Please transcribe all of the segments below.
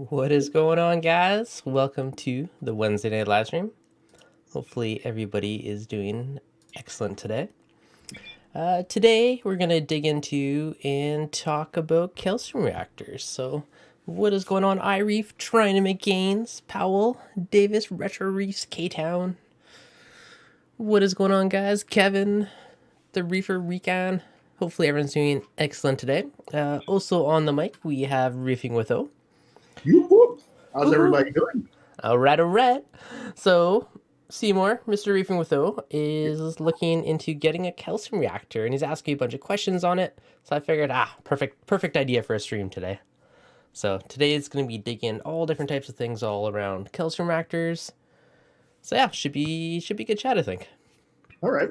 What is going on, guys? Welcome to the Wednesday night live stream. Hopefully everybody is doing excellent today. Today we're going to dig into and talk about calcium reactors. So what is going on, iReef trying to make gains? Powell, Davis, Retro Reefs, K-Town. What is going on, guys? Kevin, the Reefer Recon. Hopefully everyone's doing excellent today. Also on the mic, we have Reefing with O. Whoop. How's Woo-hoo. everybody doing? All right. So Seymour, Mr. Reefing with O, is looking into getting a calcium reactor, and he's asking a bunch of questions on it. So I figured, perfect idea for a stream today. So today is going to be digging all different types of things all around calcium reactors. So yeah, should be good chat, I think. All right.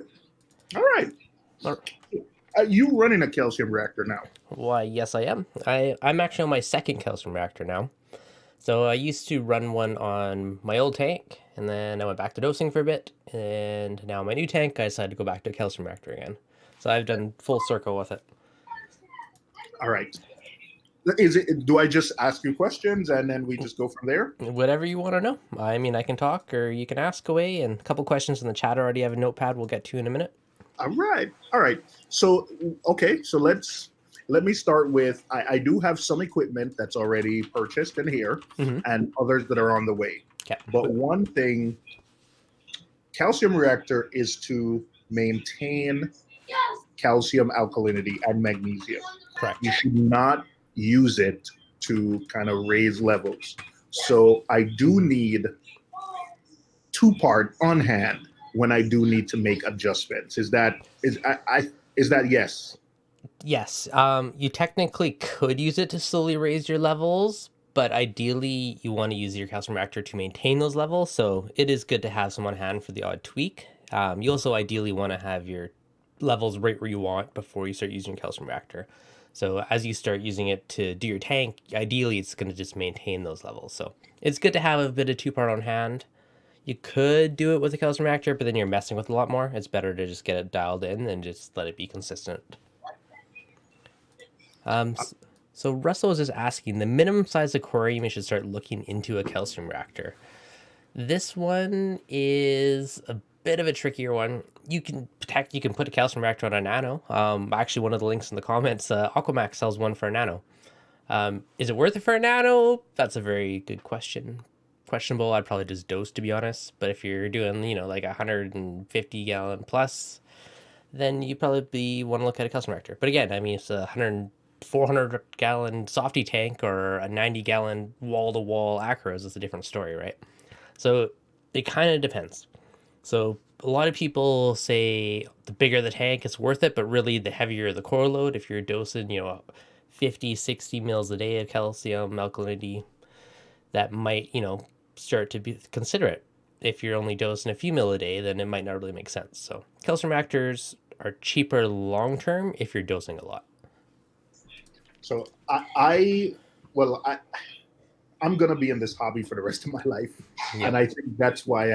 You running a calcium reactor now? Why, yes, I am. I'm actually on my second calcium reactor now. So I used to run one on my old tank, and then I went back to dosing for a bit, and now my new tank, I decided to go back to a calcium reactor again. So I've done full circle with it. All right. Do I just ask you questions and then we just go from there? Whatever you want to know. I mean, I can talk or you can ask away, and a couple questions in the chat. I already have a notepad we'll get to in a minute. All right. So, okay. So let me start with, I do have some equipment that's already purchased in here and others that are on the way. Okay. But one thing, calcium reactor is to maintain calcium alkalinity and magnesium. Correct. You should not use it to kind of raise levels. So I do need two-part on hand when I do need to make adjustments. Is that yes? Yes. You technically could use it to slowly raise your levels, but ideally you want to use your calcium reactor to maintain those levels. So it is good to have some on hand for the odd tweak. You also ideally want to have your levels right where you want before you start using your calcium reactor. So as you start using it to do your tank, ideally it's going to just maintain those levels. So it's good to have a bit of two-part on hand. You could do it with a calcium reactor, but then you're messing with a lot more. It's better to just get it dialed in and just let it be consistent. So Russell was just asking, the minimum size aquarium you should start looking into a calcium reactor. This one is a bit of a trickier one. You can put a calcium reactor on a nano. Actually, one of the links in the comments, Aqua sells one for a nano. Is it worth it for a nano? That's a very good question. Questionable. I'd probably just dose, to be honest. But if you're doing, like 150 gallon plus, then you probably want to look at a calcium reactor. But again, I mean, it's a 400 gallon softy tank or a 90 gallon wall to wall Acros is a different story, right? So it kind of depends. So a lot of people say the bigger the tank, it's worth it, but really the heavier the core load, if you're dosing, 50, 60 mils a day of calcium alkalinity, that might, start to be considerate. If you're only dosing a few mil a day, then it might not really make sense. So calcium reactors are cheaper long term if you're dosing a lot. So I'm going to be in this hobby for the rest of my life. Yep. And I think that's why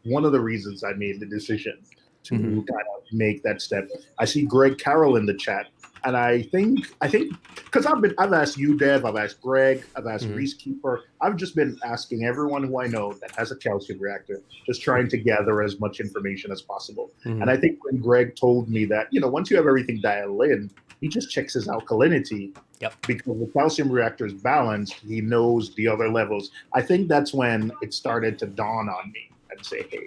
one of the reasons I made the decision to kind of make that step. I see Greg Carroll in the chat. And I think because I've asked you, Dev, I've asked Greg, I've asked Reese Keeper. I've just been asking everyone who I know that has a calcium reactor, just trying to gather as much information as possible. And I think when Greg told me that, once you have everything dialed in, he just checks his alkalinity. Yep. Because the calcium reactor is balanced, he knows the other levels. I think that's when it started to dawn on me and say, hey,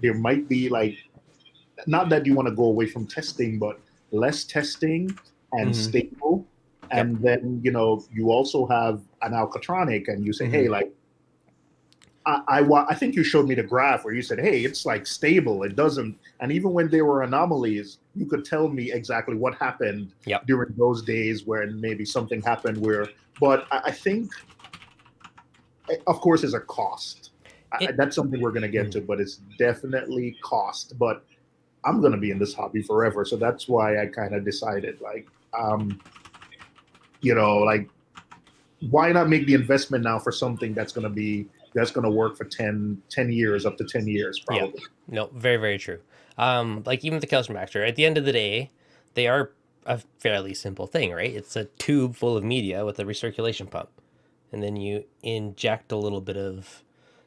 there might be not that you want to go away from testing, but less testing and stable. And then, you also have an alkatronic and you say, hey, I think you showed me the graph where you said, hey, it's stable. It doesn't. And even when there were anomalies, you could tell me exactly what happened during those days when maybe something happened but I think, of course, there's a cost. That's something we're going to get to, but it's definitely cost. But I'm going to be in this hobby forever. So that's why I kind of decided why not make the investment now for something that's going to work for 10 years, up to 10 years, probably. Yeah. No, very, very true. Even with the calcium reactor, at the end of the day, they are a fairly simple thing, right? It's a tube full of media with a recirculation pump. and then you inject a little bit of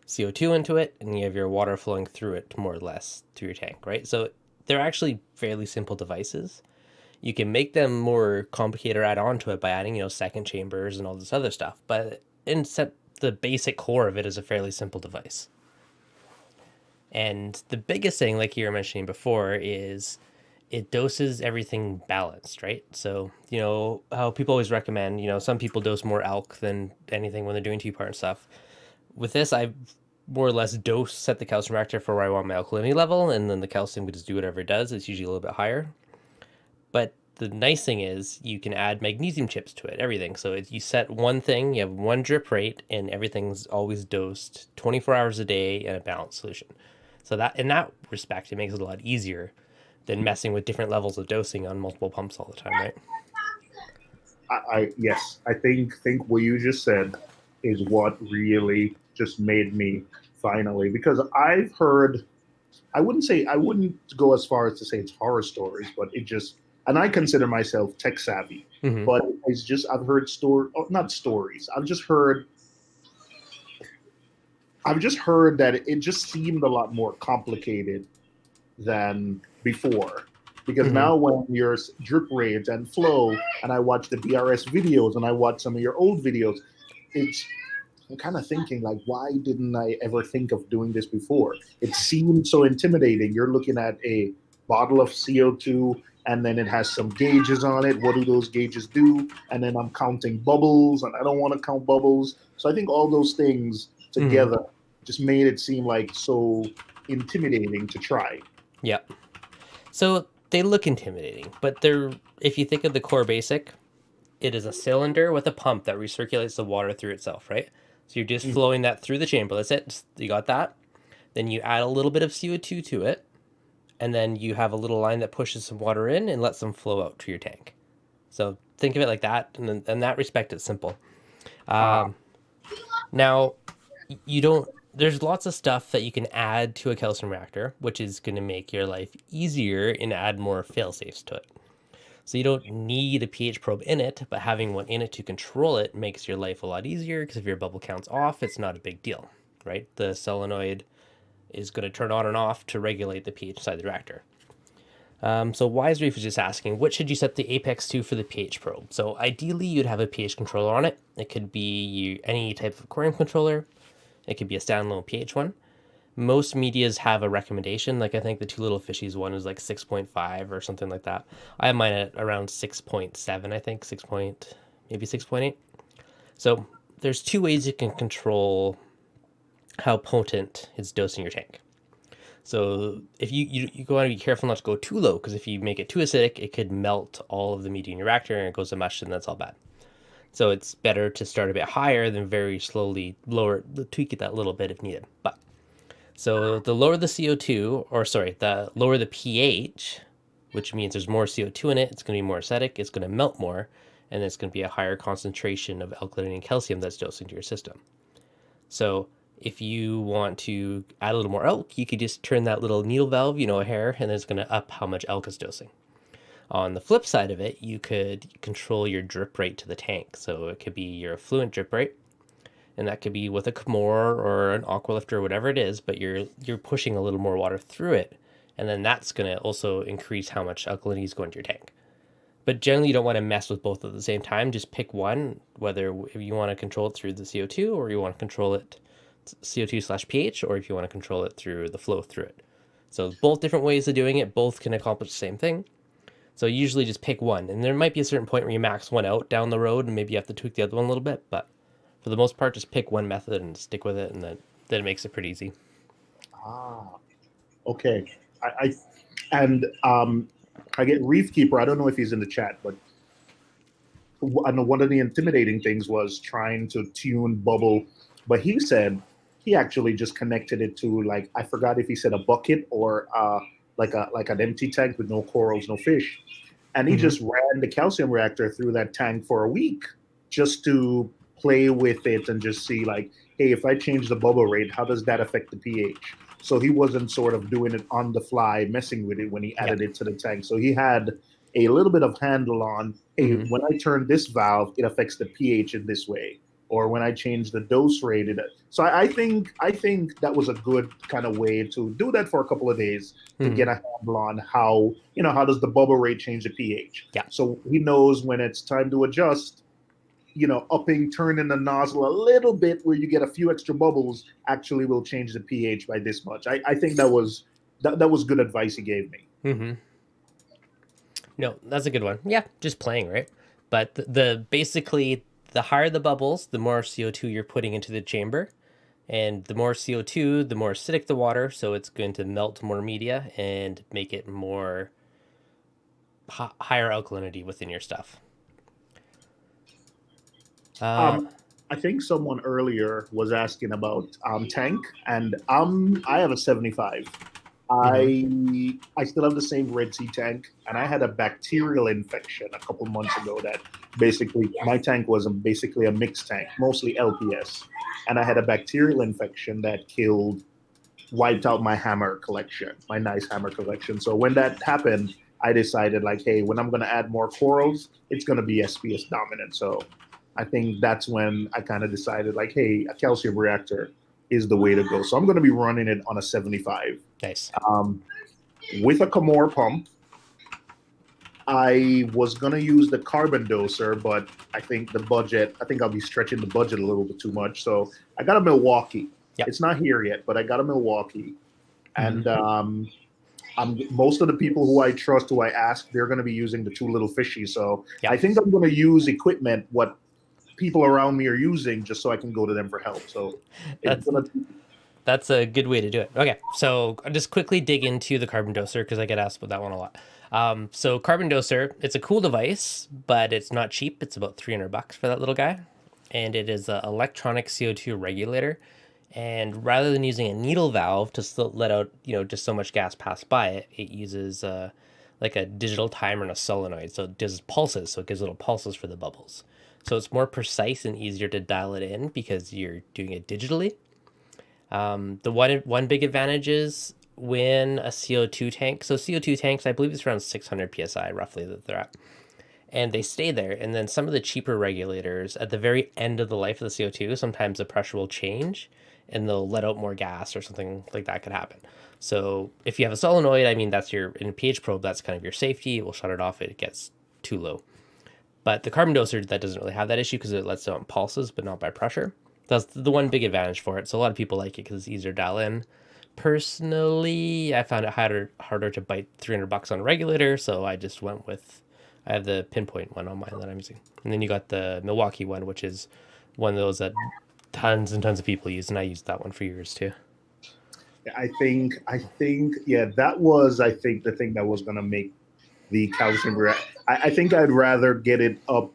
CO2 into it, and you have your water flowing through it more or less through your tank, right? So they're actually fairly simple devices. You can make them more complicated or add on to it by adding, second chambers and all this other stuff. But instead, the basic core of it is a fairly simple device. And the biggest thing, like you were mentioning before, is it doses everything balanced, right? So, how people always recommend, some people dose more alk than anything when they're doing two-part and stuff. With this, I more or less set the calcium reactor for where I want my alkalinity level, and then the calcium would just do whatever it does. It's usually a little bit higher. But the nice thing is you can add magnesium chips to it, everything. So you set one thing, you have one drip rate, and everything's always dosed 24 hours a day in a balanced solution. So that in that respect, it makes it a lot easier than messing with different levels of dosing on multiple pumps all the time, right? Yes, I think what you just said is what really just made me finally, because I've heard, I wouldn't go as far as to say it's horror stories, but it just, and I consider myself tech savvy, but it's just, I've heard not stories. I've just heard that it just seemed a lot more complicated than before. Because now when your drip rates and flow, and I watch the BRS videos and I watch some of your old videos, I'm kind of thinking like, why didn't I ever think of doing this before? It seemed so intimidating. You're looking at a bottle of CO2 and then it has some gauges on it. What do those gauges do? And then I'm counting bubbles and I don't want to count bubbles. So I think all those things together just made it seem like so intimidating to try. Yep. So they look intimidating, but if you think of the core basic, it is a cylinder with a pump that recirculates the water through itself, right? So you're just flowing that through the chamber. That's it. You got that. Then you add a little bit of CO2 to it, and then you have a little line that pushes some water in and lets them flow out to your tank. So think of it like that, and in that respect, it's simple. Now, there's lots of stuff that you can add to a calcium reactor, which is going to make your life easier and add more fail-safes to it. So you don't need a pH probe in it, but having one in it to control it makes your life a lot easier, because if your bubble count's off, it's not a big deal, right? The solenoid is going to turn on and off to regulate the pH inside the reactor. So Wise Reef is just asking, what should you set the apex to for the pH probe? So ideally, you'd have a pH controller on it. It could be any type of aquarium controller. It could be a standalone pH one. Most medias have a recommendation. Like I think the Two Little Fishies one is like 6.5 or something like that. I have mine at around 6.7, I think, maybe 6.8. So there's two ways you can control how potent it's dosing your tank. So if you want to be careful not to go too low, because if you make it too acidic, it could melt all of the media in your reactor and it goes to mush, and that's all bad. So it's better to start a bit higher than very slowly tweak it that little bit if needed. But so the lower the CO2, the lower the pH, which means there's more CO2 in it, it's going to be more acidic, it's going to melt more, and it's going to be a higher concentration of alkalinity and calcium that's dosed into your system. So if you want to add a little more alk, you could just turn that little needle valve, a hair, and then it's going to up how much alk is dosing. On the flip side of it, you could control your drip rate to the tank. So it could be your effluent drip rate, and that could be with a Camor or an Aqua lifter or whatever it is, but you're pushing a little more water through it, and then that's going to also increase how much alkalinity is going to your tank. But generally, you don't want to mess with both at the same time. Just pick one, whether if you want to control it through the CO2 or you want to control it CO2/pH, or if you want to control it through the flow through it. So both different ways of doing it, both can accomplish the same thing. So usually just pick one, and there might be a certain point where you max one out down the road, and maybe you have to tweak the other one a little bit, but for the most part, just pick one method and stick with it, and then it makes it pretty easy. Okay. I get Reef Keeper. I don't know if he's in the chat, but I know one of the intimidating things was trying to tune Bubble, but he said he actually just connected it to, like, I forgot if he said a bucket or like an empty tank with no corals, no fish. And he just ran the calcium reactor through that tank for a week just to play with it and just see, like, hey, if I change the bubble rate, how does that affect the pH? So he wasn't sort of doing it on the fly, messing with it when he added it to the tank. So he had a little bit of handle on, hey, when I turn this valve, it affects the pH in this way. or when I changed the dose rate. So I think that was a good kind of way to do that for a couple of days to get a handle on how, how does the bubble rate change the pH. Yeah. So he knows when it's time to adjust, turning the nozzle a little bit where you get a few extra bubbles actually will change the pH by this much. I think that was good advice he gave me. Mm-hmm. No, that's a good one. Yeah, just playing, right? But the basically, the higher the bubbles, the more CO2 you're putting into the chamber. And the more CO2, the more acidic the water, so it's going to melt more media and make it more higher alkalinity within your stuff. I think someone earlier was asking about tank, and I have a 75. I still have the same Red Sea tank, and I had a bacterial infection a couple months ago that basically my tank was basically a mixed tank, mostly LPS, and I had a bacterial infection that wiped out my hammer collection, my nice hammer collection. So when that happened, I decided like, hey, when I'm going to add more corals, it's going to be SPS dominant. So I think that's when I kind of decided like, hey, a calcium reactor is the way to go. So I'm going to be running it on a 75. Nice. With a Camor pump. I was going to use the carbon doser, but I think I'll be stretching the budget a little bit too much. So I got a Milwaukee. Yep. It's not here yet, but I got a Milwaukee. And most of the people who I trust, who I ask, they're going to be using the two little fishies. So I think I'm going to use equipment, what people around me are using, just so I can go to them for help. So that's a good way to do it. Okay, so I'll just quickly dig into the carbon doser because I get asked about that one a lot. So carbon doser, it's a cool device, but it's not cheap. It's about $300 for that little guy. And it is an electronic CO2 regulator. And rather than using a needle valve to still let out, just so much gas pass by it, it uses like a digital timer and a solenoid. So it does pulses, so it gives little pulses for the bubbles. So it's more precise and easier to dial it in because you're doing it digitally. The one big advantage is when a CO2 tank, so CO2 tanks, I believe it's around 600 psi roughly that they're at, and they stay there. And then some of the cheaper regulators at the very end of the life of the CO2, sometimes the pressure will change and they'll let out more gas or something like that could happen. So if you have a solenoid, I mean, in a pH probe, that's kind of your safety. It will shut it off if it gets too low. But the carbon doser, that doesn't really have that issue because it lets out pulses, but not by pressure. That's the one big advantage for it. So a lot of people like it because it's easier to dial in. Personally, I found it harder to bite $300 on a regulator, so I just went with, I have the Pinpoint one on mine that I'm using. And then you got the Milwaukee one, which is one of those that tons and tons of people use, and I used that one for years too. I think, that was, the thing that was going to make the calcium reactor. I think I'd rather get it up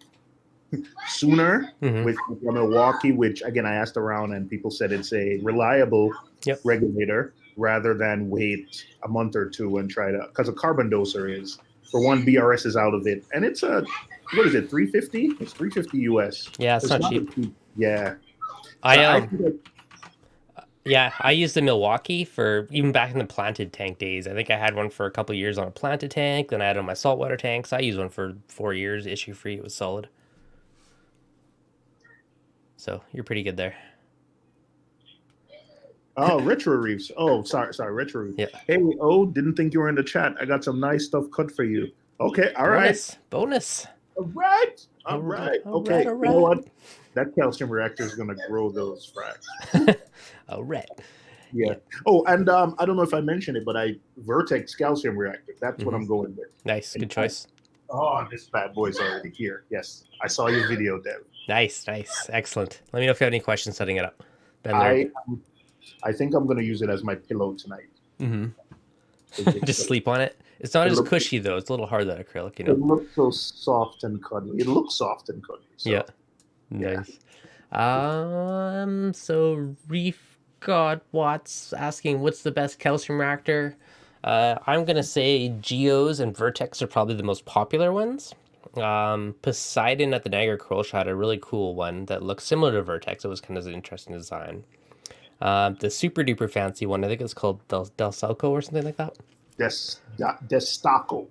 sooner with Milwaukee, which again I asked around and people said it's a reliable regulator rather than wait a month or two and try to, because a carbon doser is, for one, BRS is out of it, and it's what is it, 350? It's 350 US. Yeah, it's not cheap. Yeah. I used the Milwaukee for even back in the planted tank days. I think I had one for a couple of years on a planted tank. Then I had it on my saltwater tanks. I used one for 4 years, issue free. It was solid. So you're pretty good there. Oh, Retro Reefs. Oh, sorry, Retro Reefs. Yeah. Hey, didn't think you were in the chat. I got some nice stuff cut for you. Okay, all Bonus. All right. Okay, you know what? That calcium reactor is going to grow those fracs. All right. Yeah. Oh, and I don't know if I mentioned it, but Vertex calcium reactor. That's what I'm going with. Nice. Good choice. Oh, this bad boy's already here. Yes. I saw your video, Dev. Nice. Excellent. Let me know if you have any questions setting it up. I think I'm going to use it as my pillow tonight. Just sleep on it. It's not as cushy, though. It's a little hard, that acrylic, It looks so soft and cuddly. It looks soft and cuddly. So. Yeah. Nice. So Reef God Watts asking, what's the best calcium reactor? I'm going to say Geos and Vertex are probably the most popular ones. Poseidon at the Niagara Coral Shot had a really cool one that looks similar to Vertex. It was kind of an interesting design. The super duper fancy one, I think it's called Del Salco or something like that. Destaco.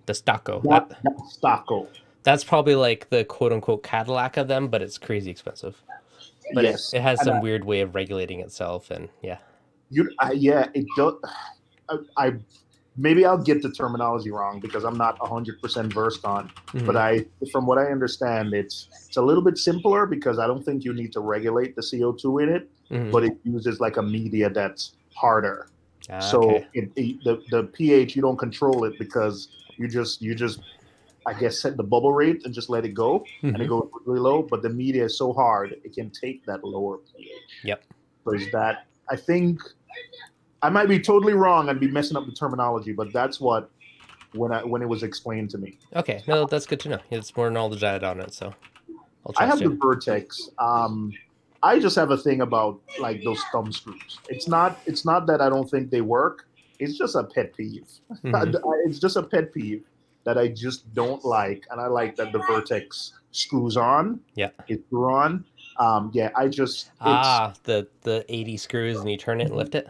That's probably like the quote unquote Cadillac of them, but it's crazy expensive. but Yes, it has and some weird way of regulating itself, and yeah. yeah, it does. I maybe I'll get the terminology wrong because I'm not 100% versed on. But from what I understand, it's a little bit simpler because I don't think you need to regulate the CO2 in it, but it uses like a media that's harder. So Okay. the pH, you don't control it because you just I guess set the bubble rate and just let it go, and it goes really low. But the media is so hard it can take that lower pH. Yep. So is that I think I might be totally wrong and be messing up the terminology, but that's what when it was explained to me. Okay. No, that's good to know. It's more knowledge added on it, so I'll I trust have you. the Vertex. I just have a thing about like those thumb screws. It's not that I don't think they work. It's just a pet peeve. It's just a pet peeve that I just don't like, and I like that the Vertex screws on. Yeah. It's on. Yeah, I just it's the 80 screws and you turn it and lift it.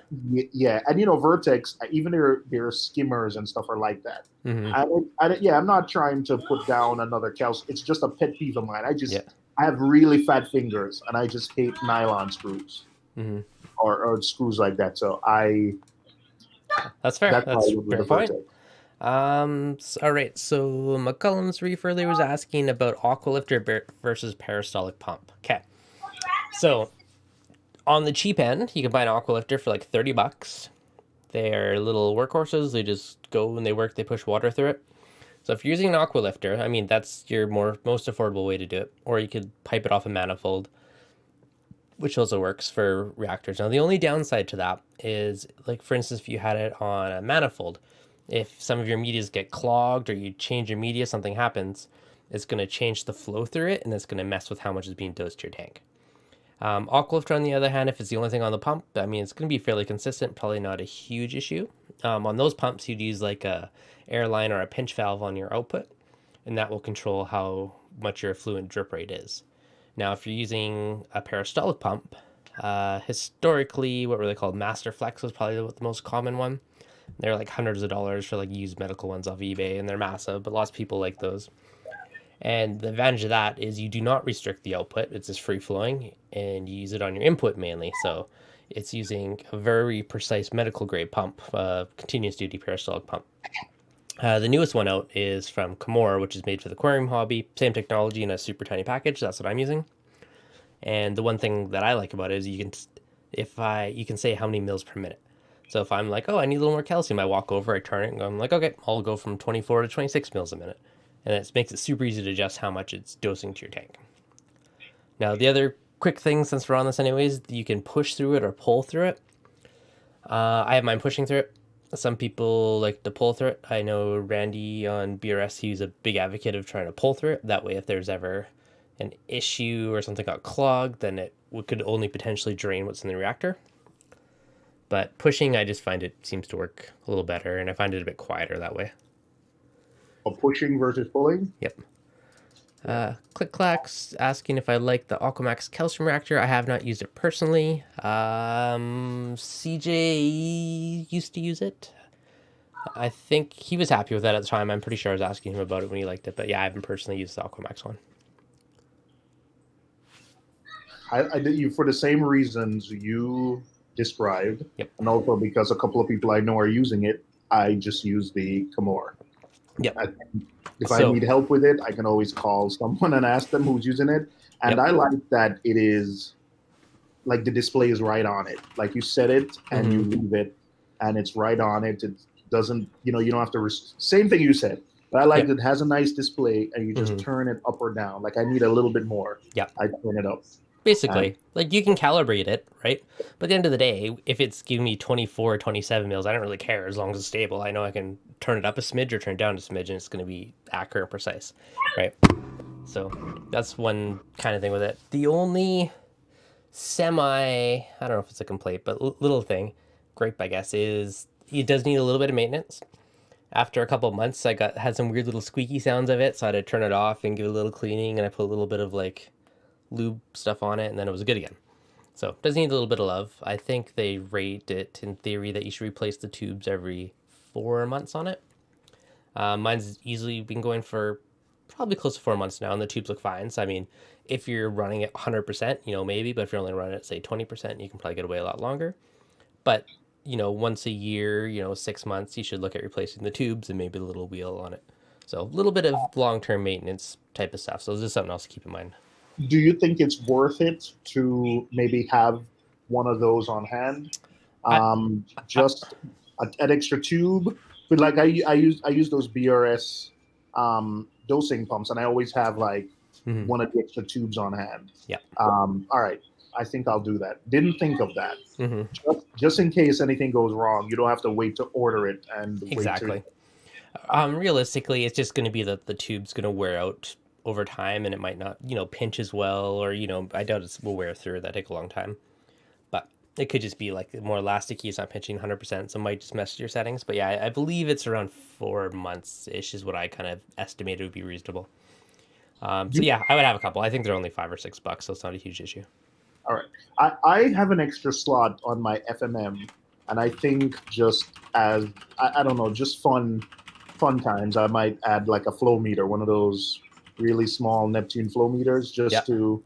yeah, and Vertex, even their skimmers and stuff are like that. Yeah, I'm not trying to put down another calcium. It's just a pet peeve of mine. Yeah. I have really fat fingers, and I just hate nylon screws or screws like that. So That's fair. that's why That's I a went with fair the point. Vertex. All right. So McCullum's Reef earlier was asking about Aqua lifter versus peristaltic pump. Okay. So on the cheap end, you can buy an Aqua lifter for like $30. They're little workhorses. They just go and they work. They push water through it. So if you're using an Aqua lifter, I mean that's your most affordable way to do it. Or you could pipe it off a manifold, which also works for reactors. Now the only downside to that is, like for instance, if you had it on a manifold, if some of your medias get clogged or you change your media, something happens, it's going to change the flow through it, and it's going to mess with how much is being dosed to your tank. Aqualifter, on the other hand, if it's the only thing on the pump, I mean, it's going to be fairly consistent, probably not a huge issue. On those pumps, you'd use like a airline or a pinch valve on your output, and that will control how much your effluent drip rate is. Now, if you're using a peristaltic pump, historically, what were they called? Master Flex was probably the most common one. They're like hundreds of dollars for like used medical ones off eBay, and they're massive, but lots of people like those. And the advantage of that is you do not restrict the output. It's just free flowing, and you use it on your input mainly. So it's using a very precise medical grade pump, continuous duty peristaltic pump. The newest one out is from Comor, which is made for the aquarium hobby. Same technology in a super tiny package. That's what I'm using. And the one thing that I like about it is you can say how many mils per minute. So if I'm like, oh, I need a little more calcium, I walk over, I turn it, and I'm like, okay, I'll go from 24 to 26 mils a minute. And it makes it super easy to adjust how much it's dosing to your tank. Now, the other quick thing, since we're on this anyways, you can push through it or pull through it. I have mine pushing through it. Some people like to pull through it. I know Randy on BRS, he's a big advocate of trying to pull through it. That way, if there's ever an issue or something got clogged, then it could only potentially drain what's in the reactor. But pushing, I just find it seems to work a little better, and I find it a bit quieter that way. Pushing versus pulling? Yep. Click Clacks asking if I like the Aquamax Calcium Reactor. I have not used it personally. CJ used to use it. I think he was happy with that at the time. I'm pretty sure I was asking him about it when he liked it. But yeah, I haven't personally used the Aquamax one. I did you for the same reasons you described. Yep. And also because a couple of people I know are using it, I just use the Comor. Yep. If I need help with it, I can always call someone and ask them who's using it. And I like that it is like the display is right on it. Like you set it and you leave it and it's right on it. It doesn't, you don't have to, same thing you said. But I like that it has a nice display and you just turn it up or down. Like I need a little bit more. Yeah. I turn it up. Basically, like you can calibrate it, right? But at the end of the day, if it's giving me 24 or 27 mils, I don't really care as long as it's stable. I know I can turn it up a smidge or turn it down a smidge, and it's going to be accurate and precise, right? So that's one kind of thing with it. The only I don't know if it's a complaint, but little thing, gripe, I guess, is it does need a little bit of maintenance. After a couple of months, I had some weird little squeaky sounds of it, so I had to turn it off and give it a little cleaning, and I put a little bit of like lube stuff on it, and then it was good again. So it does need a little bit of love. I think they rate it in theory that you should replace the tubes every 4 months on it. Mine's easily been going for probably close to 4 months now, and the tubes look fine. So I mean, if you're running it 100%, maybe, but if you're only running it say 20%, you can probably get away a lot longer. But once a year, 6 months, you should look at replacing the tubes and maybe the little wheel on it. So a little bit of long-term maintenance type of stuff. So this is something else to keep in mind. Do you think it's worth it to maybe have one of those on hand? Just an extra tube, but like I use those BRS dosing pumps, and I always have like one of the extra tubes on hand. Yeah. All right, I think I'll do that. Didn't think of that. Just in case anything goes wrong, you don't have to wait to order it and exactly. Realistically, it's just going to be that the tube's going to wear out over time, and it might not, pinch as well, or I doubt it will wear through. That take a long time. But it could just be like more elasticy. It's not pinching 100%, so it might just mess with your settings. But yeah, I believe it's around 4 months ish is what I kind of estimated would be reasonable. So yeah, I would have a couple. I think they're only $5 or $6, so it's not a huge issue. All right, I have an extra slot on my FMM, and I think just as I don't know, just fun times, I might add like a flow meter, one of those really small Neptune flow meters, just to.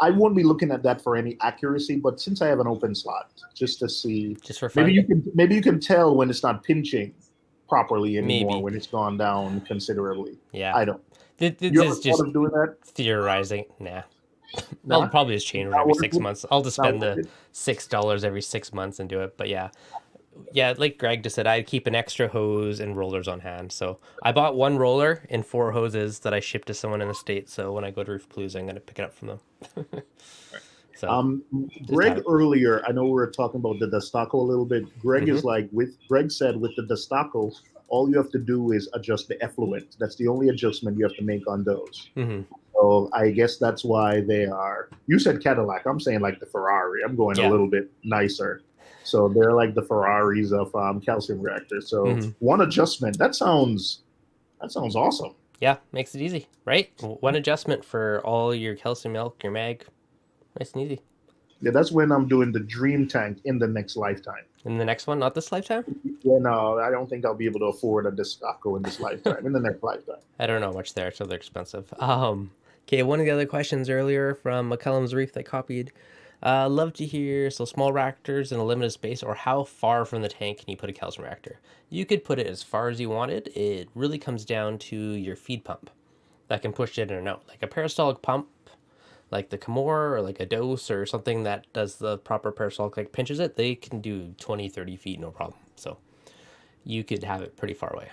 I won't be looking at that for any accuracy, but since I have an open slot, just to see, just for fun. Maybe you can tell when it's not pinching properly anymore, when it's gone down considerably. Yeah, I don't. This is just doing that? Theorizing. Nah. I'll probably just change it every 6 months. I'll just spend the $6 every 6 months and do it. But yeah, like Greg just said, I keep an extra hose and rollers on hand. So I bought one roller and 4 hoses that I shipped to someone in the States. So when I go to Reef Palooza, I'm going to pick it up from them. So, Greg earlier, I know we were talking about the Destaco a little bit. Greg is like, Greg said with the Destaco, all you have to do is adjust the effluent. That's the only adjustment you have to make on those. So I guess that's why they are. You said Cadillac. I'm saying like the Ferrari. I'm going a little bit nicer. So they're like the Ferraris of calcium reactors. So one adjustment. That sounds awesome. Yeah, makes it easy, right? One adjustment for all your calcium milk, your mag. Nice and easy. Yeah, that's when I'm doing the dream tank in the next lifetime. In the next one, not this lifetime? Yeah, no, I don't think I'll be able to afford a Destaco in this lifetime. In the next lifetime. I don't know much there, so they're expensive. Okay, one of the other questions earlier from McCullum's Reef that copied. Love to hear, so small reactors in a limited space, or how far from the tank can you put a calcium reactor? You could put it as far as you wanted. It really comes down to your feed pump that can push it in and out. Like a peristaltic pump, like the Camor or like a Dose or something that does the proper peristaltic, like pinches it, they can do 20, 30 feet, no problem. So you could have it pretty far away.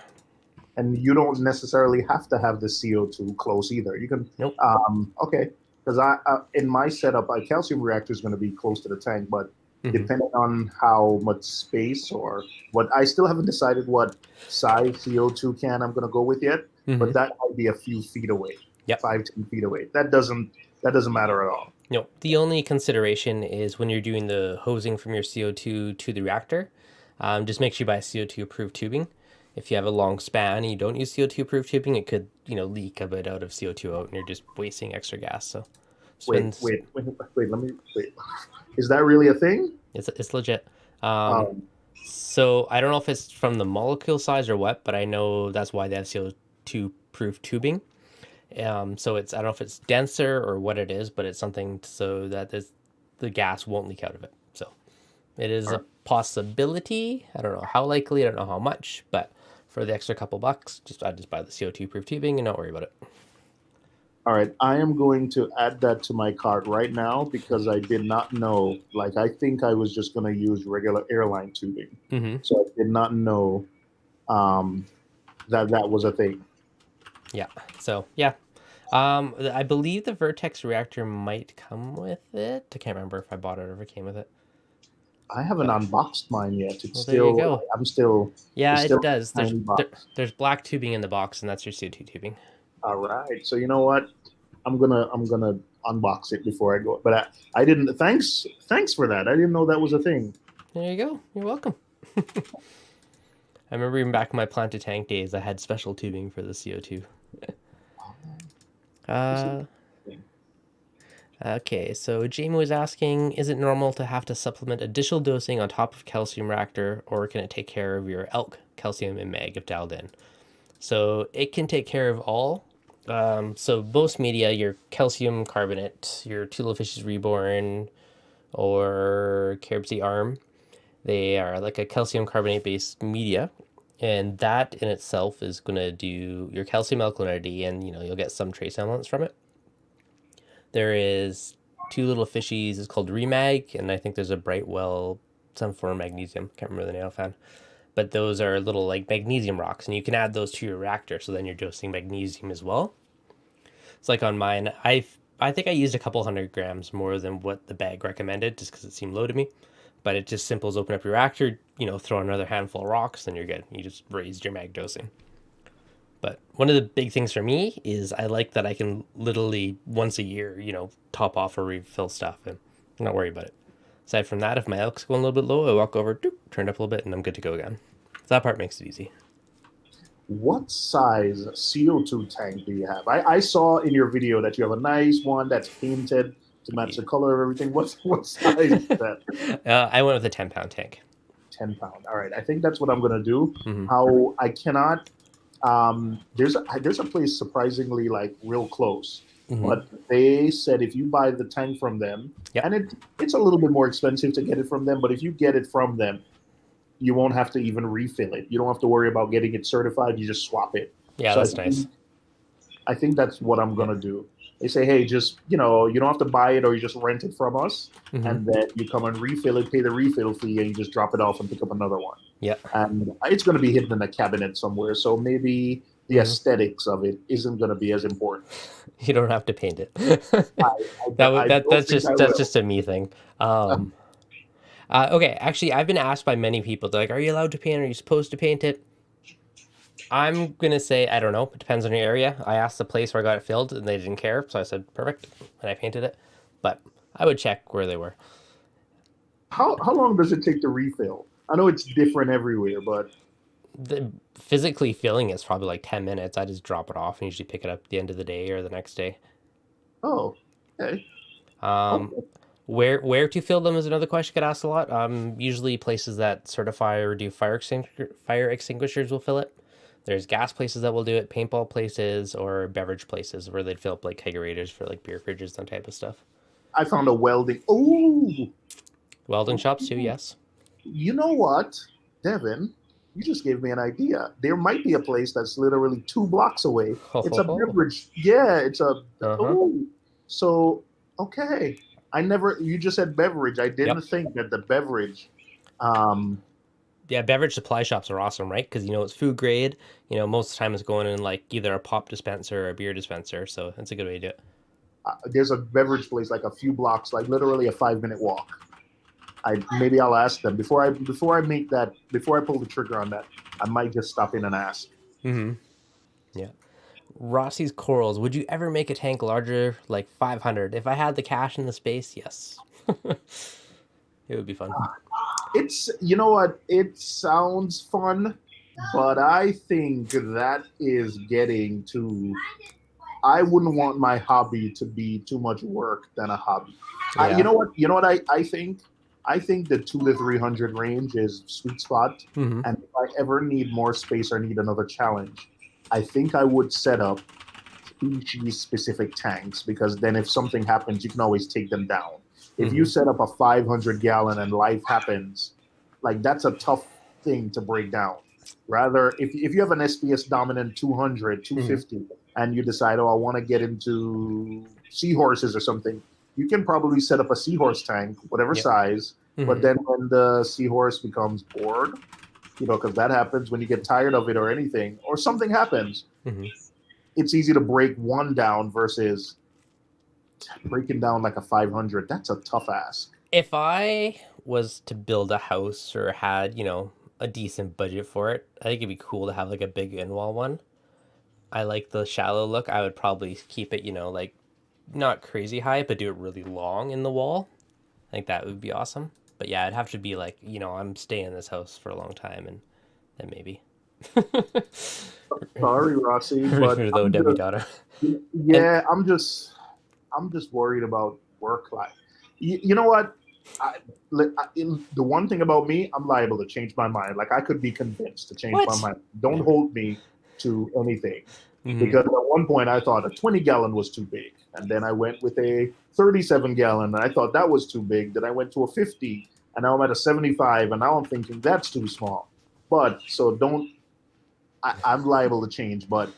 And you don't necessarily have to have the CO2 close either. You can. Nope. Okay. Because I in my setup, a calcium reactor is going to be close to the tank, but depending on how much space or what, I still haven't decided what size CO2 can I'm going to go with yet. But that might be a few feet away. 5-10 feet away. That doesn't matter at all. No, the only consideration is when you're doing the hosing from your CO2 to the reactor, just make sure you buy CO2 approved tubing. If you have a long span and you don't use CO2 approved tubing, it could, leak a bit out of CO2 out, and you're just wasting extra gas. So, wait. Is that really a thing? It's legit. So I don't know if it's from the molecule size or what, but I know that's why they have CO2 approved tubing. So I don't know if it's denser or what it is, but it's something so that the gas won't leak out of it. So it is a possibility. I don't know how likely, I don't know how much, but for the extra couple bucks, I just buy the CO2 proof tubing and not worry about it. All right, I am going to add that to my cart right now because I did not know. Like, I think I was just going to use regular airline tubing, so I did not know that was a thing. Yeah. So yeah, I believe the Vertex reactor might come with it. I can't remember if I bought it or if it came with it. I haven't unboxed mine yet. It's there you go. I'm still. Yeah, it does. There's black tubing in the box, and that's your CO2 tubing. All right. So you know what? I'm gonna unbox it before I go. But I didn't. Thanks for that. I didn't know that was a thing. There you go. You're welcome. I remember even back in my plant to tank days, I had special tubing for the CO2. Okay, so Jamie was asking, is it normal to have to supplement additional dosing on top of calcium reactor, or can it take care of your ALK, calcium and mag if dialed in? So it can take care of all. So most media, your calcium carbonate, your Tula reborn, or Carib Sea arm, they are like a calcium carbonate based media, and that in itself is going to do your calcium alkalinity, and you'll get some trace elements from it. There is two little fishies. It's called Remag, and I think there's a bright well, some form of magnesium. Can't remember the name offhand. But those are little like magnesium rocks, and you can add those to your reactor. So then you're dosing magnesium as well. It's like on mine, I think I used a couple 100 grams more than what the bag recommended, just because it seemed low to me. But it just simple as open up your reactor, throw another handful of rocks, then you're good. You just raised your mag dosing. But one of the big things for me is I like that I can literally once a year, top off or refill stuff and not worry about it. Aside from that, if my elk's going a little bit low, I walk over, turn it up a little bit, and I'm good to go again. So that part makes it easy. What size CO2 tank do you have? I saw in your video that you have a nice one that's painted to match the color of everything. What size is that? I went with a 10-pound tank. 10 pound. All right. I think that's what I'm going to do. Mm-hmm. How I cannot. There's a place surprisingly like real close. Mm-hmm. But they said if you buy the tank from them, yep. and it's a little bit more expensive to get it from them, but if you get it from them, you won't have to even refill it. You don't have to worry about getting it certified. You just swap it. Yeah, so that's nice. I think that's what I'm going to do. They say, hey, just, you don't have to buy it or you just rent it from us. Mm-hmm. And then you come and refill it, pay the refill fee, and you just drop it off and pick up another one. Yeah. And it's going to be hidden in a cabinet somewhere. So maybe the aesthetics of it isn't going to be as important. You don't have to paint it. That's just a me thing. Okay, actually, I've been asked by many people, they're like, are you allowed to paint? Are you supposed to paint it? I'm going to say, I don't know. It depends on your area. I asked the place where I got it filled, and they didn't care. So I said, perfect, and I painted it. But I would check where they were. How long does it take to refill? I know it's different everywhere, but... Physically filling is probably like 10 minutes. I just drop it off and usually pick it up at the end of the day or the next day. Oh, okay. Okay. Where to fill them is another question I get asked a lot. Usually places that certify or do fire extinguishers will fill it. There's gas places that will do it, paintball places, or beverage places where they'd fill up like kegerators for like beer fridges, that type of stuff. I found a welding. Ooh. Welding shops too, yes. You know what, Devin? You just gave me an idea. There might be a place that's literally 2 blocks away. It's a beverage. Yeah, it's a. Ooh. So, okay. You just said beverage. I didn't think that the beverage. Yeah, beverage supply shops are awesome, right? Because, it's food grade. Most of the time it's going in like either a pop dispenser or a beer dispenser. So that's a good way to do it. There's a beverage place like a few blocks, like literally a 5-minute walk. Maybe I'll ask them before I pull the trigger on that. I might just stop in and ask. Mm-hmm. Yeah. Rossi's corals. Would you ever make a tank larger, like 500? If I had the cash and the space, yes. It would be fun. It's, you know what? It sounds fun, but I think that is getting to. I wouldn't want my hobby to be too much work than a hobby. Yeah. You know what? I think. I think the 200 to 300 range is sweet spot. Mm-hmm. And if I ever need more space or need another challenge, I think I would set up species-specific tanks, because then if something happens, you can always take them down. If you set up a 500-gallon and life happens, like that's a tough thing to break down. Rather, if you have an SPS dominant 200, 250, and you decide, I want to get into seahorses or something, you can probably set up a seahorse tank, whatever size. But then when the seahorse becomes bored, because that happens when you get tired of it or anything, or something happens, it's easy to break one down versus breaking down like a 500. That's a tough ask. If I was to build a house or had, a decent budget for it, I think it'd be cool to have like a big in-wall one. I like the shallow look. I would probably keep it, like not crazy high, but do it really long in the wall. I think that would be awesome. But yeah, it'd have to be like, I'm staying in this house for a long time, and then maybe. Sorry, Rossi, but Debbie daughter. Yeah, I'm just worried about work life. You know what? The one thing about me, I'm liable to change my mind. Like I could be convinced to change my mind. Don't hold me. to anything. Mm-hmm. Because at one point I thought a 20-gallon was too big. And then I went with a 37-gallon and I thought that was too big. Then I went to a 50 and now I'm at a 75 and now I'm thinking that's too small. But so I'm liable to change, but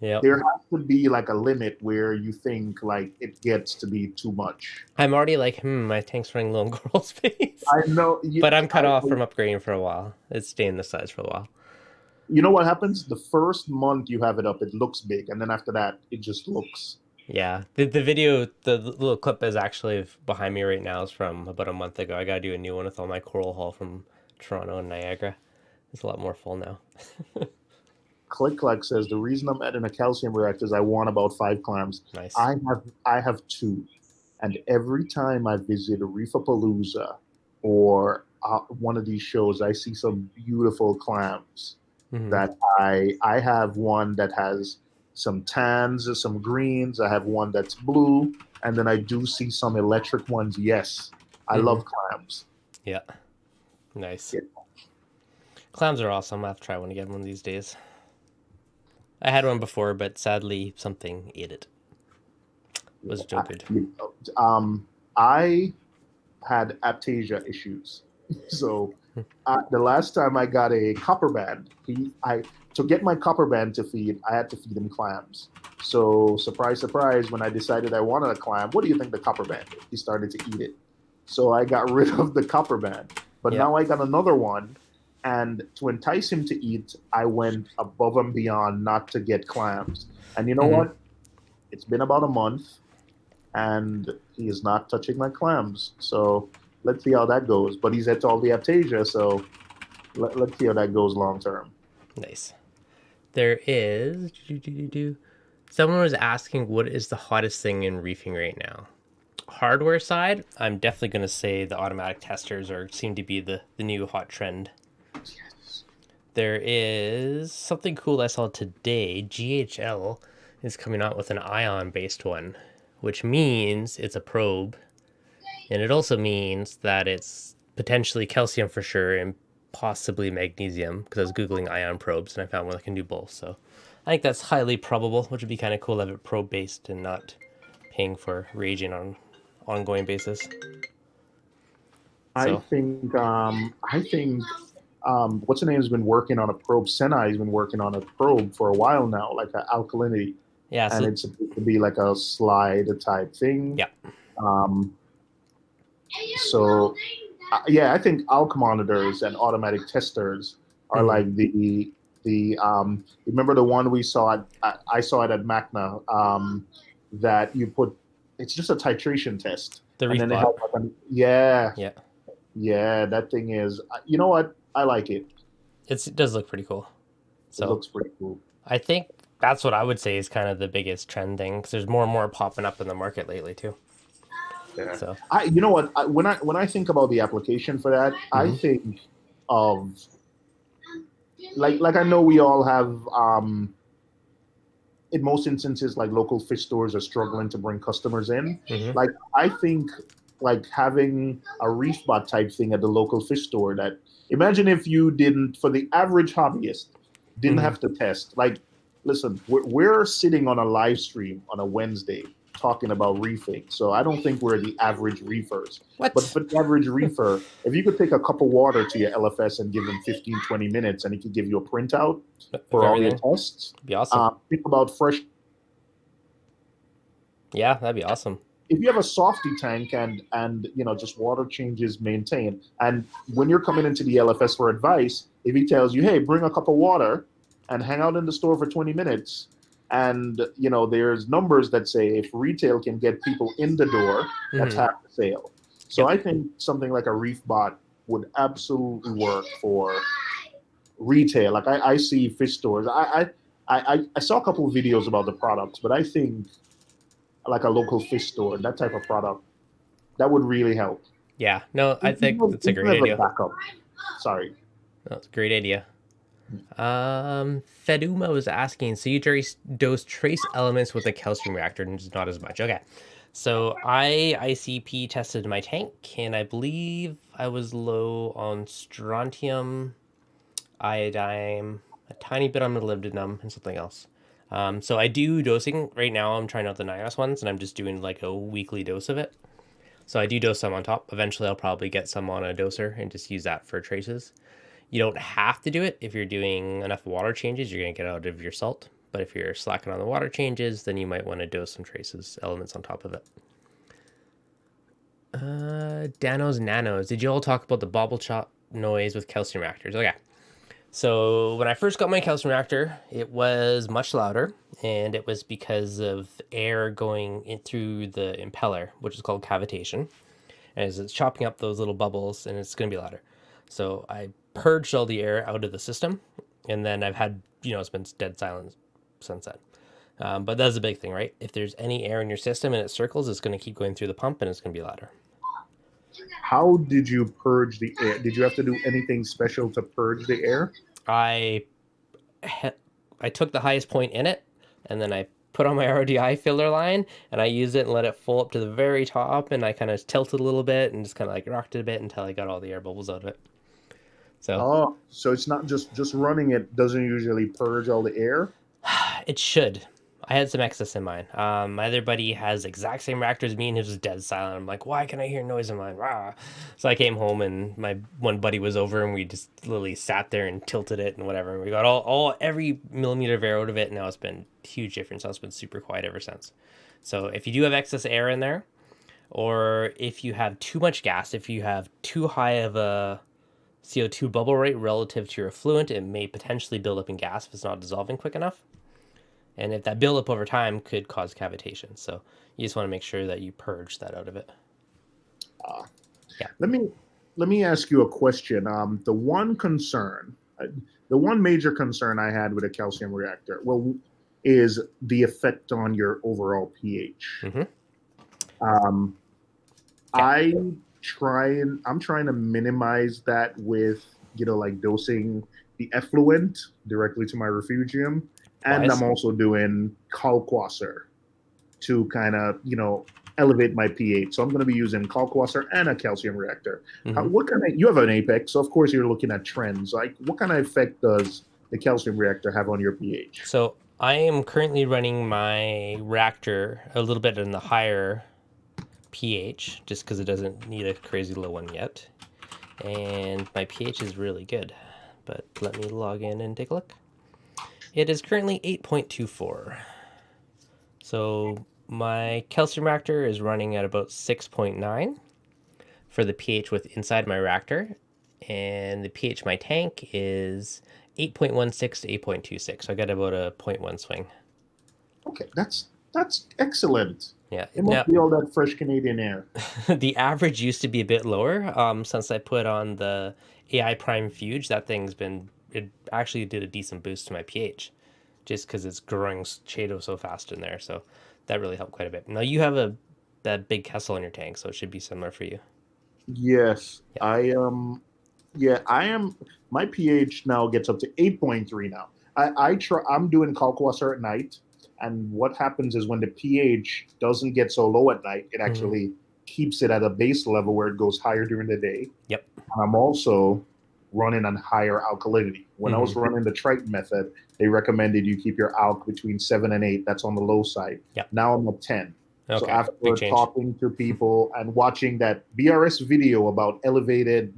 there has to be like a limit where you think like it gets to be too much. I'm already like, my tank's running low on coral space. I know. But I'm cut off from upgrading for a while. It's staying this size for a while. You know what happens? The first month you have it up, it looks big. And then after that, it just looks. Yeah. The video, the little clip is actually behind me right now is from about a month ago. I got to do a new one with all my coral haul from Toronto and Niagara. It's a lot more full now. Click says the reason I'm adding a calcium reactor is I want about 5 clams. Nice. I have 2, and every time I visit a Reefapalooza or one of these shows, I see some beautiful clams. That I have one that has some tans, some greens. I have one that's blue, and then I do see some electric ones. Yes, I love clams. Yeah, nice. Yeah. Clams are awesome. I have to try one again one of these days. I had one before, but sadly something ate it. It was stupid. I had aptasia issues, so the last time I got a copper band, to get my copper band to feed, I had to feed him clams. So surprise, surprise, when I decided I wanted a clam, what do you think the copper band did? He started to eat it. So I got rid of the copper band. But now I got another one. And to entice him to eat, I went above and beyond not to get clams. And you know what? It's been about a month, and he is not touching my clams. So let's see how that goes. But he's at all the aptasia, so let's see how that goes long term. Nice. There is... Someone was asking what is the hottest thing in reefing right now. Hardware side, I'm definitely going to say the automatic testers seem to be the new hot trend. Yes. There is something cool I saw today. GHL is coming out with an ion-based one, which means it's a probe. And it also means that it's potentially calcium for sure and possibly magnesium, because I was Googling ion probes and I found one that can do both. So I think that's highly probable, which would be kind of cool to have it probe-based and not paying for reagent on an ongoing basis. I think what's her name has been working on a probe. Senai has been working on a probe for a while now, like an alkalinity. Yeah, and it's supposed to be like a slide type thing. Yeah. So, I think alk monitors and automatic testers are like the remember the one we saw I saw it at Magna that you put. It's just a titration test. The reef and then bot. it has yeah, that thing is. You know what? I like it. It does look pretty cool. So it looks pretty cool. I think that's what I would say is kind of the biggest trend thing, because there's more and more popping up in the market lately too. Yeah. So you know what? When I think about the application for that, I think of like I know we all have in most instances like local fish stores are struggling to bring customers in. Like I think like having a reef bot type thing at the local fish store. That imagine if you didn't, for the average hobbyist, didn't have to test. Like, listen, we're sitting on a live stream on a Wednesday talking about reefing, so I don't think we're the average reefers. What? But for the average reefer, if you could take a cup of water to your LFS and give him 15, 20 minutes and he could give you a printout for all your tests, be awesome. Think about fresh. Yeah, that'd be awesome. If you have a softy tank and just water changes maintained, and when you're coming into the LFS for advice, if he tells you, hey, bring a cup of water and hang out in the store for 20 minutes, and there's numbers that say if retail can get people in the door, that's half the sale. So I think something like a reef bot would absolutely work for retail. Like I see fish stores. I saw a couple of videos about the products, but I think like a local fish store, that type of product, that would really help. Yeah, no, I think that's a great idea. Sorry. That's a great idea. Feduma was asking, so you dose trace elements with a calcium reactor and just not as much. Okay. So I ICP tested my tank, and I believe I was low on strontium, iodine, a tiny bit on molybdenum and something else. So I do dosing right now. I'm trying out the NIOS ones, and I'm just doing like a weekly dose of it. So I do dose some on top. Eventually, I'll probably get some on a doser and just use that for traces. You don't have to do it if you're doing enough water changes. You're going to get out of your salt. But if you're slacking on the water changes, then you might want to dose some traces elements on top of it. Danos Nanos. Did you all talk about the bobble chop noise with calcium reactors? Okay. So when I first got my calcium reactor, it was much louder, and it was because of air going in through the impeller, which is called cavitation. And as it's chopping up those little bubbles, and it's going to be louder. So I purged all the air out of the system, and then I've had, it's been dead silent since then. But that's a big thing, right? If there's any air in your system and it circles, it's going to keep going through the pump, and it's going to be louder. How did you purge the air? Did you have to do anything special to purge the air? I took the highest point in it, and then I put on my RDI filler line, and I used it and let it full up to the very top, and I kind of tilted a little bit and just kind of like rocked it a bit until I got all the air bubbles out of it. So it's not just running it doesn't usually purge all the air? It should. I had some excess in mine. My other buddy has exact same reactor as me, and his was dead silent. I'm like, why can I hear noise in mine? Rah. So I came home, and my one buddy was over, and we just literally sat there and tilted it and whatever. And we got every millimeter of air out of it, and now it's been a huge difference. Now it's been super quiet ever since. So if you do have excess air in there, or if you have too much gas, if you have too high of a CO2 bubble rate relative to your effluent, it may potentially build up in gas if it's not dissolving quick enough. And if that buildup over time could cause cavitation. So you just want to make sure that you purge that out of it. Yeah. Let me ask you a question. The one major concern I had with a calcium reactor, is the effect on your overall pH. Mm-hmm. I'm trying to minimize that with, like dosing the effluent directly to my refugium. And I'm also doing kalkwasser to kind of, elevate my pH. So I'm going to be using kalkwasser and a calcium reactor. Mm-hmm. You have an Apex, so of course you're looking at trends. Like, what kind of effect does the calcium reactor have on your pH? So I am currently running my reactor a little bit in the higher pH, just because it doesn't need a crazy low one yet. And my pH is really good. But let me log in and take a look. It is currently 8.24. So my calcium reactor is running at about 6.9 for the pH with inside my reactor. And the pH of my tank is 8.16 to 8.26. So I got about a 0.1 swing. Okay, that's excellent. Yeah. It must be all that fresh Canadian air. The average used to be a bit lower. Since I put on the AI Prime Fuge, it actually did a decent boost to my pH, just because it's growing Chaeto so fast in there. So that really helped quite a bit. Now you have that big Kessel in your tank, so it should be similar for you. Yes, yeah. I am. My pH now gets up to 8.3 now. I'm doing kalkwasser at night, and what happens is when the pH doesn't get so low at night, it actually keeps it at a base level where it goes higher during the day. Yep. I'm also running on higher alkalinity. When I was running the Triton method, they recommended you keep your alk between 7 and 8. That's on the low side. Yep. Now I'm at 10. Okay. So after talking to people and watching that BRS video about elevated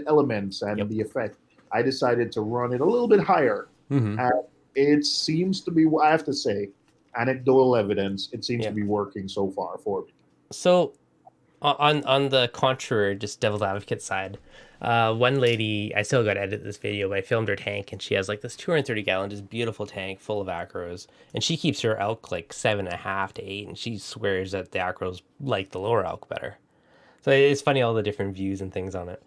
elements and the effect, I decided to run it a little bit higher. And it seems to be, I have to say, anecdotal evidence, it seems to be working so far for me. So on the contrary, just devil's advocate side, one lady, I still got to edit this video, but I filmed her tank, and she has like this 230-gallon, just beautiful tank full of acros, and she keeps her elk like 7.5 to 8, and she swears that the acros like the lower elk better. So it's funny, all the different views and things on it.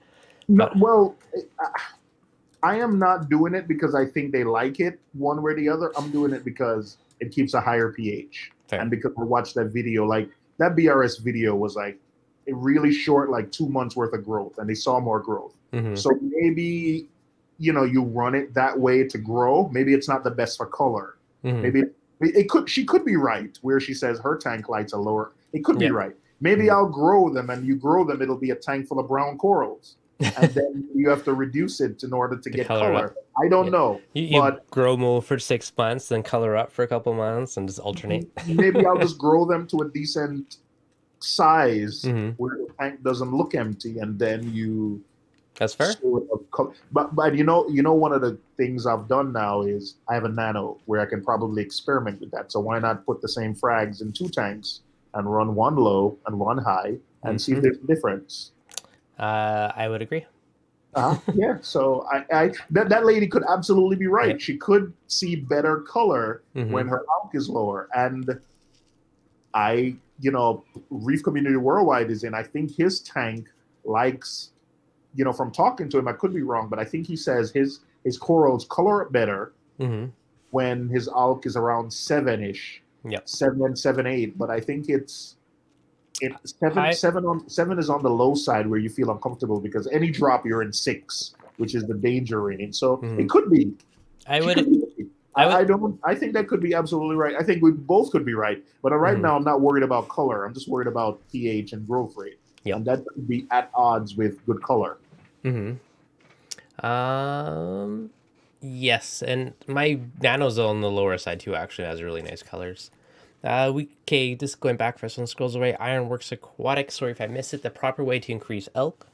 I am not doing it because I think they like it one way or the other. I'm doing it because it keeps a higher pH. Fair. And because I watched that video, like that BRS video was like a really short, like 2 months worth of growth, and they saw more growth. So maybe, you run it that way to grow. Maybe it's not the best for color. Maybe she could be right where she says her tank lights are lower. It could be right. Maybe I'll grow them, and you grow them, it'll be a tank full of brown corals. and then you have to reduce it in order to To get color it up. color. I don't Yeah. know, You but grow them for 6 months, then color up for a couple months, and just alternate. maybe I'll just grow them to a decent size Hmm. where the tank doesn't look empty, and then you That's fair. sort of but one of the things I've done now is I have a nano where I can probably experiment with that. So why not put the same frags in two tanks and run one low and one high and see if Hmm. there's a difference. I would agree. Yeah. So that lady could absolutely be Yeah. right. She could see better color Hmm. when her alk is lower. And Reef Community Worldwide is in. I think his tank likes, from talking to him, I could be wrong, but I think he says his corals color better Hmm. when his alk is around 7-ish, Yep. 7, 8. But I think it's seven I seven on 7 is on the low side where you feel uncomfortable because any drop you're in 6, which is the danger range. So mhm. it could be. I She would could be. I would I don't. I think that could be absolutely right. I think we both could be right. But right mhm. now, I'm not worried about color. I'm just worried about pH and growth rate, Yep. and that could be at odds with good color. Hmm. Um yes, and my nano's on the lower side too actually has really nice colors. Just going back for some scrolls away. Ironworks Aquatic. Sorry if I missed it. The proper way to increase elk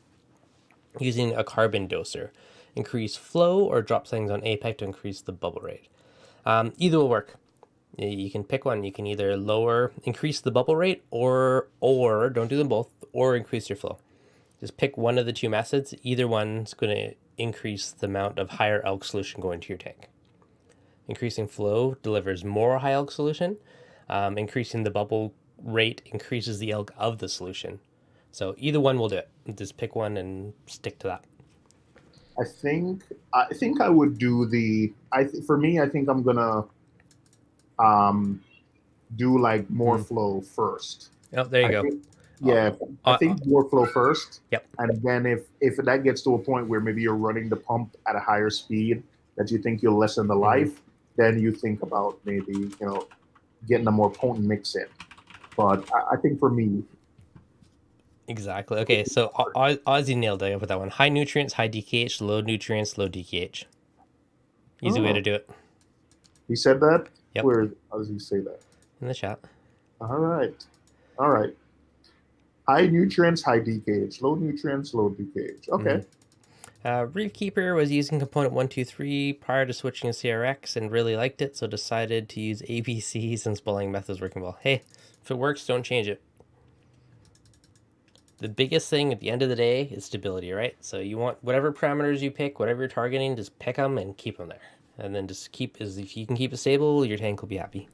using a carbon doser. Increase flow or drop settings on APEC to increase the bubble rate. Either will work. You can pick one. You can either increase the bubble rate, or don't do them both, or increase your flow. Just pick one of the two methods. Either one's going to increase the amount of higher elk solution going to your tank. Increasing flow delivers more high elk solution. Increasing the bubble rate increases the elk of the solution. So either one will do it. Just pick one and stick to that. I think I would do the. For me, I think I'm gonna um do like more Hmm. flow first. Oh, there you I go. think, Uh, yeah, I uh, uh, think more flow first, yep. and then if that gets to a point where maybe you're running the pump at a higher speed that you think you'll lessen the Hmm. life, then you think about maybe getting a more potent mix in. But I think for me, Exactly. Okay, so Ozzy nailed it with that one. High nutrients, high DKH, low nutrients, low DKH. Easy way to oh, do it. he said that. Yep, Where how does he say that? in the chat. All right, all right. High nutrients, high DKH. Low nutrients, low DKH. Mm-hmm. Okay. Reef Keeper was using component 123 prior to switching to CRX and really liked it, so decided to use ABC since bullying method was working well. Hey, if it works, don't change it. The biggest thing at the end of the day is stability, right? So you want whatever parameters you pick, whatever you're targeting, just pick them and keep them there. And then just if you can keep it stable, your tank will be happy.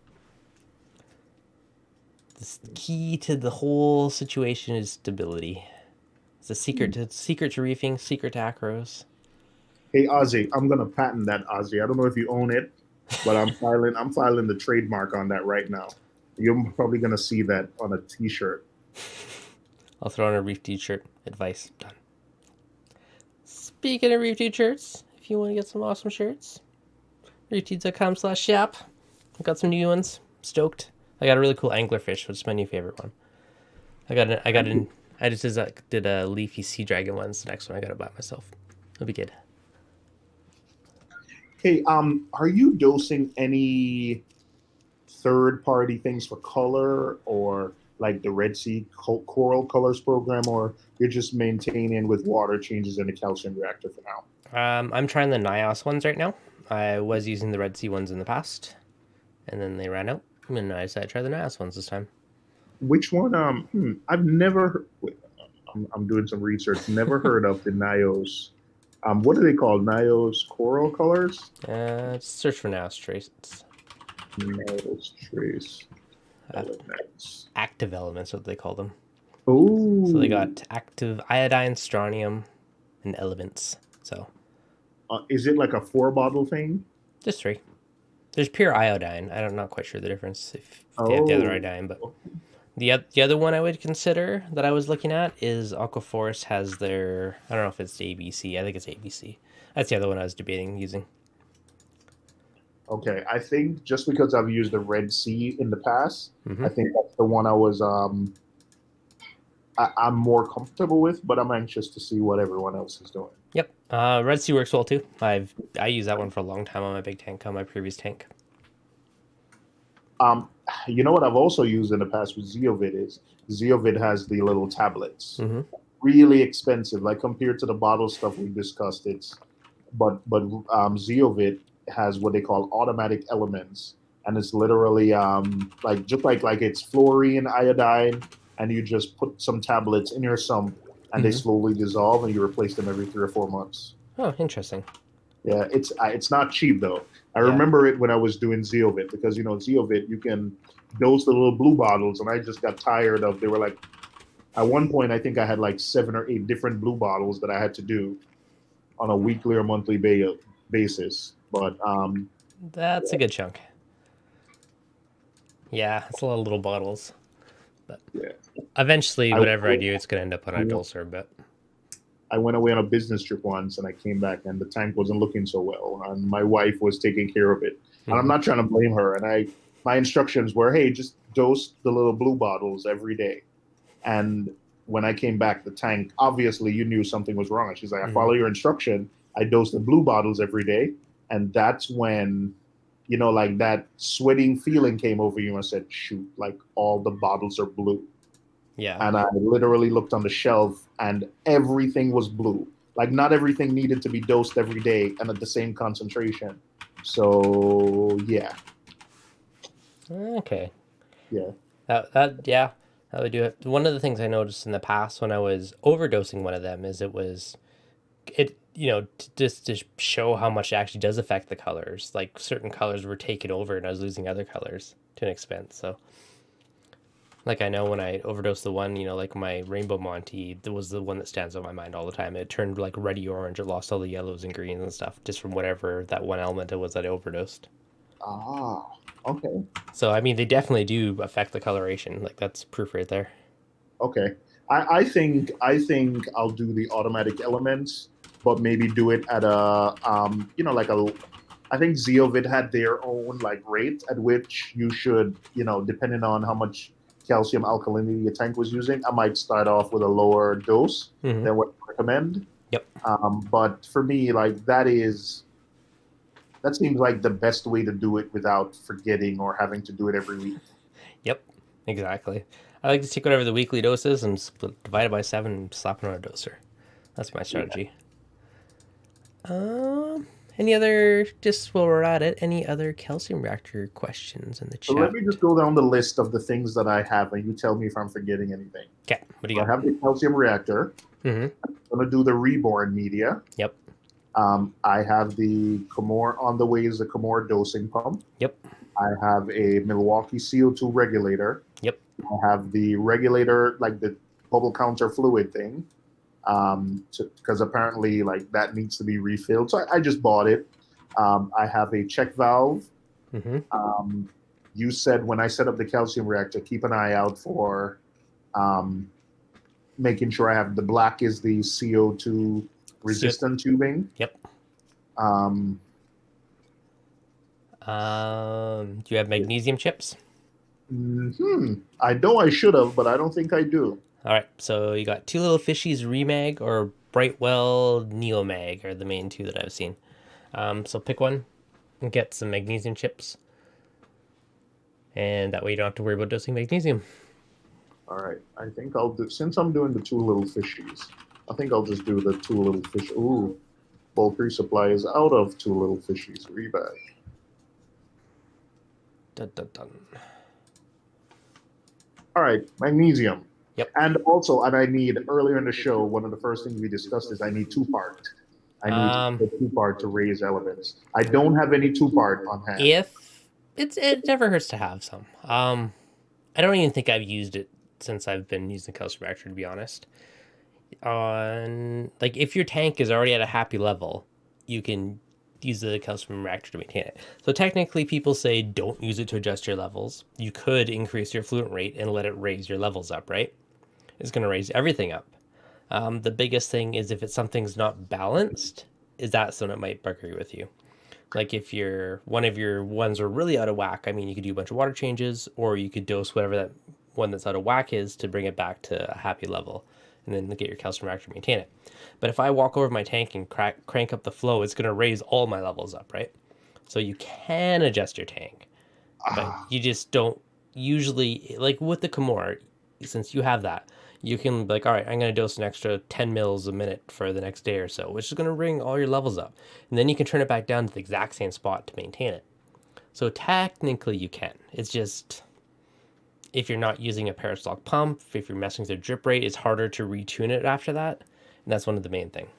The key to the whole situation is stability. It's a secret to reefing, secret to acros. Hey Ozzy, I'm gonna patent that, Ozzy. I don't know if you own it, but I'm filing the trademark on that right now. You're probably gonna see that on a t-shirt. I'll throw on a reef t-shirt. Advice done. Speaking of reef t-shirts, if you want to get some awesome shirts, reefdudes.com/shop. I've got some new ones. Stoked. I got a really cool anglerfish, which is my new favorite one. I just did a leafy sea dragon ones. The next one I got to buy myself. It'll be good. Hey, are you dosing any third-party things for color or like the Red Sea Coral Colors program, or you're just maintaining with water changes in the calcium reactor for now? I'm trying the NIOS ones right now. I was using the Red Sea ones in the past, and then they ran out, and I decided to try the NIOS ones this time. Which one? I've never. Wait, I'm doing some research. Never heard of the Nios. What are they called? Nios Coral Colors? Search for NIOS traces. Nios Trace Uh, Elements. Active elements, what they call them. So they Oh, got active iodine, strontium, and elements. So is it like a 4 bottle thing? just three. There's pure iodine. I'm not quite sure the difference if they have the other Oh, iodine, but the other one I would consider that I was looking at is Aquaforest has their, I don't know if it's ABC. I think it's ABC. That's the other one I was debating using. okay. I think just because I've used the Red Sea in the past, Mm-hmm. I think that's the one I was I'm more comfortable with, but I'm anxious to see what everyone else is doing. Yep. Red Sea works well too. I used that one for a long time on my big tank, on my previous tank. Um, you know what I've also used in the past with Zeovid is Zeovid has the little tablets. Mm-hmm. Really expensive, like compared to the bottle stuff we discussed. It's but Zeovid has what they call automatic elements, and it's literally like just like it's fluorine, iodine, and you just put some tablets in your sump, and they Mm-hmm. slowly dissolve, and you replace them every 3 or 4 months. Oh, interesting. Yeah, it's not cheap though. I Yeah. remember it when I was doing Zeovit because Zeovit you can dose the little blue bottles, and I just got tired of. They were like at one point I think I had like 7 or 8 different blue bottles that I had to do on a weekly or monthly basis. But That's a good chunk. Yeah, it's a lot of little bottles. But yeah, eventually, I whatever I do, it's going to end up on a dulcer. But I went away on a business trip once, and I came back, and the tank wasn't looking so well, and my wife was taking care of it. And I'm mm-hmm. not trying to blame her. And my instructions were, hey, just dose the little blue bottles every day. And when I came back, the tank, obviously, you knew something was wrong. And she's like, I Mm-hmm. follow your instruction. I dose the blue bottles every day. And that's when, like that sweating feeling came over you and said, shoot, like all the bottles are blue. Yeah. And I literally looked on the shelf and everything was blue. Like not everything needed to be dosed every day and at the same concentration. So yeah, Okay. yeah. Yeah, that would do it. One of the things I noticed in the past when I was overdosing one of them is just to show how much it actually does affect the colors. Like certain colors were taken over and I was losing other colors to an extent. So like I know when I overdosed the one, like my Rainbow Monty, that was the one that stands on my mind all the time. It turned like reddy orange. It lost all the yellows and greens and stuff just from whatever that one element it was that I overdosed. Ah, okay. So I mean, they definitely do affect the coloration. Like that's proof right there. Okay. I think I'll do the automatic elements, but maybe do it at like I think Zeovid had their own like rate at which you should, depending on how much calcium alkalinity your tank was using, I might start off with a lower dose Mm-hmm. than what I recommend. Yep. But for me, like that seems like the best way to do it without forgetting or having to do it every week. Yep. Exactly. I like to take whatever the weekly dose is and divide it by 7 and slap it on a doser. That's my Yeah. strategy. Any other, just while we're at it, any other calcium reactor questions in the So let chat? me just go down the list of the things that I have, and you tell me if I'm forgetting anything. Okay, what do you I got? have the calcium reactor. Mm-hmm. I'm going to do the reborn media. Yep. I have the Comore on the way is the Comore dosing pump. Yep. I have a Milwaukee CO2 regulator. Yep. I have the regulator, like the bubble counter fluid thing, because apparently like that needs to be refilled. So I just bought it. I have a check valve. Mm-hmm. You said when I set up the calcium reactor, keep an eye out for um, making sure I have the black is the CO2 resistant tubing. Yep. Um, Do you have magnesium chips? I know I should have, but I don't think I do. All right, so you got two little fishies, Remag or Brightwell Neomag are the main two that I've seen. So pick one and get some magnesium chips, and that way you don't have to worry about dosing magnesium. All right, I think I'll do, since I'm doing the two little fishies, I think I'll just do the two little fish. Ooh, bulk resupply is out of two little fishies. Rebag. Dun, dun, dun. All right, magnesium. Yep. And also, and I need earlier in the show, one of the first things we discussed is I need two-part. I need a two-part to raise elements. I don't have any two-part on hand. If it never hurts to have some. I don't even think I've used it since I've been using the Calcium Reactor, to be honest. On like if your tank is already at a happy level, you can use the Calcium Reactor to maintain it. So technically, people say don't use it to adjust your levels. You could increase your fluent rate and let it raise your levels up, right? It's going to raise everything up. The biggest thing is if something's not balanced, is that's when it might bugger with you. Like if one of your ones are really out of whack, I mean, you could do a bunch of water changes, or you could dose whatever that one that's out of whack is to bring it back to a happy level, and then get your calcium reactor to maintain it. But if I walk over my tank and crank up the flow, it's going to raise all my levels up, right? So you can adjust your tank, but you just don't usually, like with the Kimura, since you have that, you can be like, all right, I'm going to dose an extra 10 mils a minute for the next day or so, which is going to bring all your levels up. And then you can turn it back down to the exact same spot to maintain it. So technically you can. It's just, if you're not using a peristaltic pump, if you're messing with the drip rate, it's harder to retune it after that. And that's one of the main things.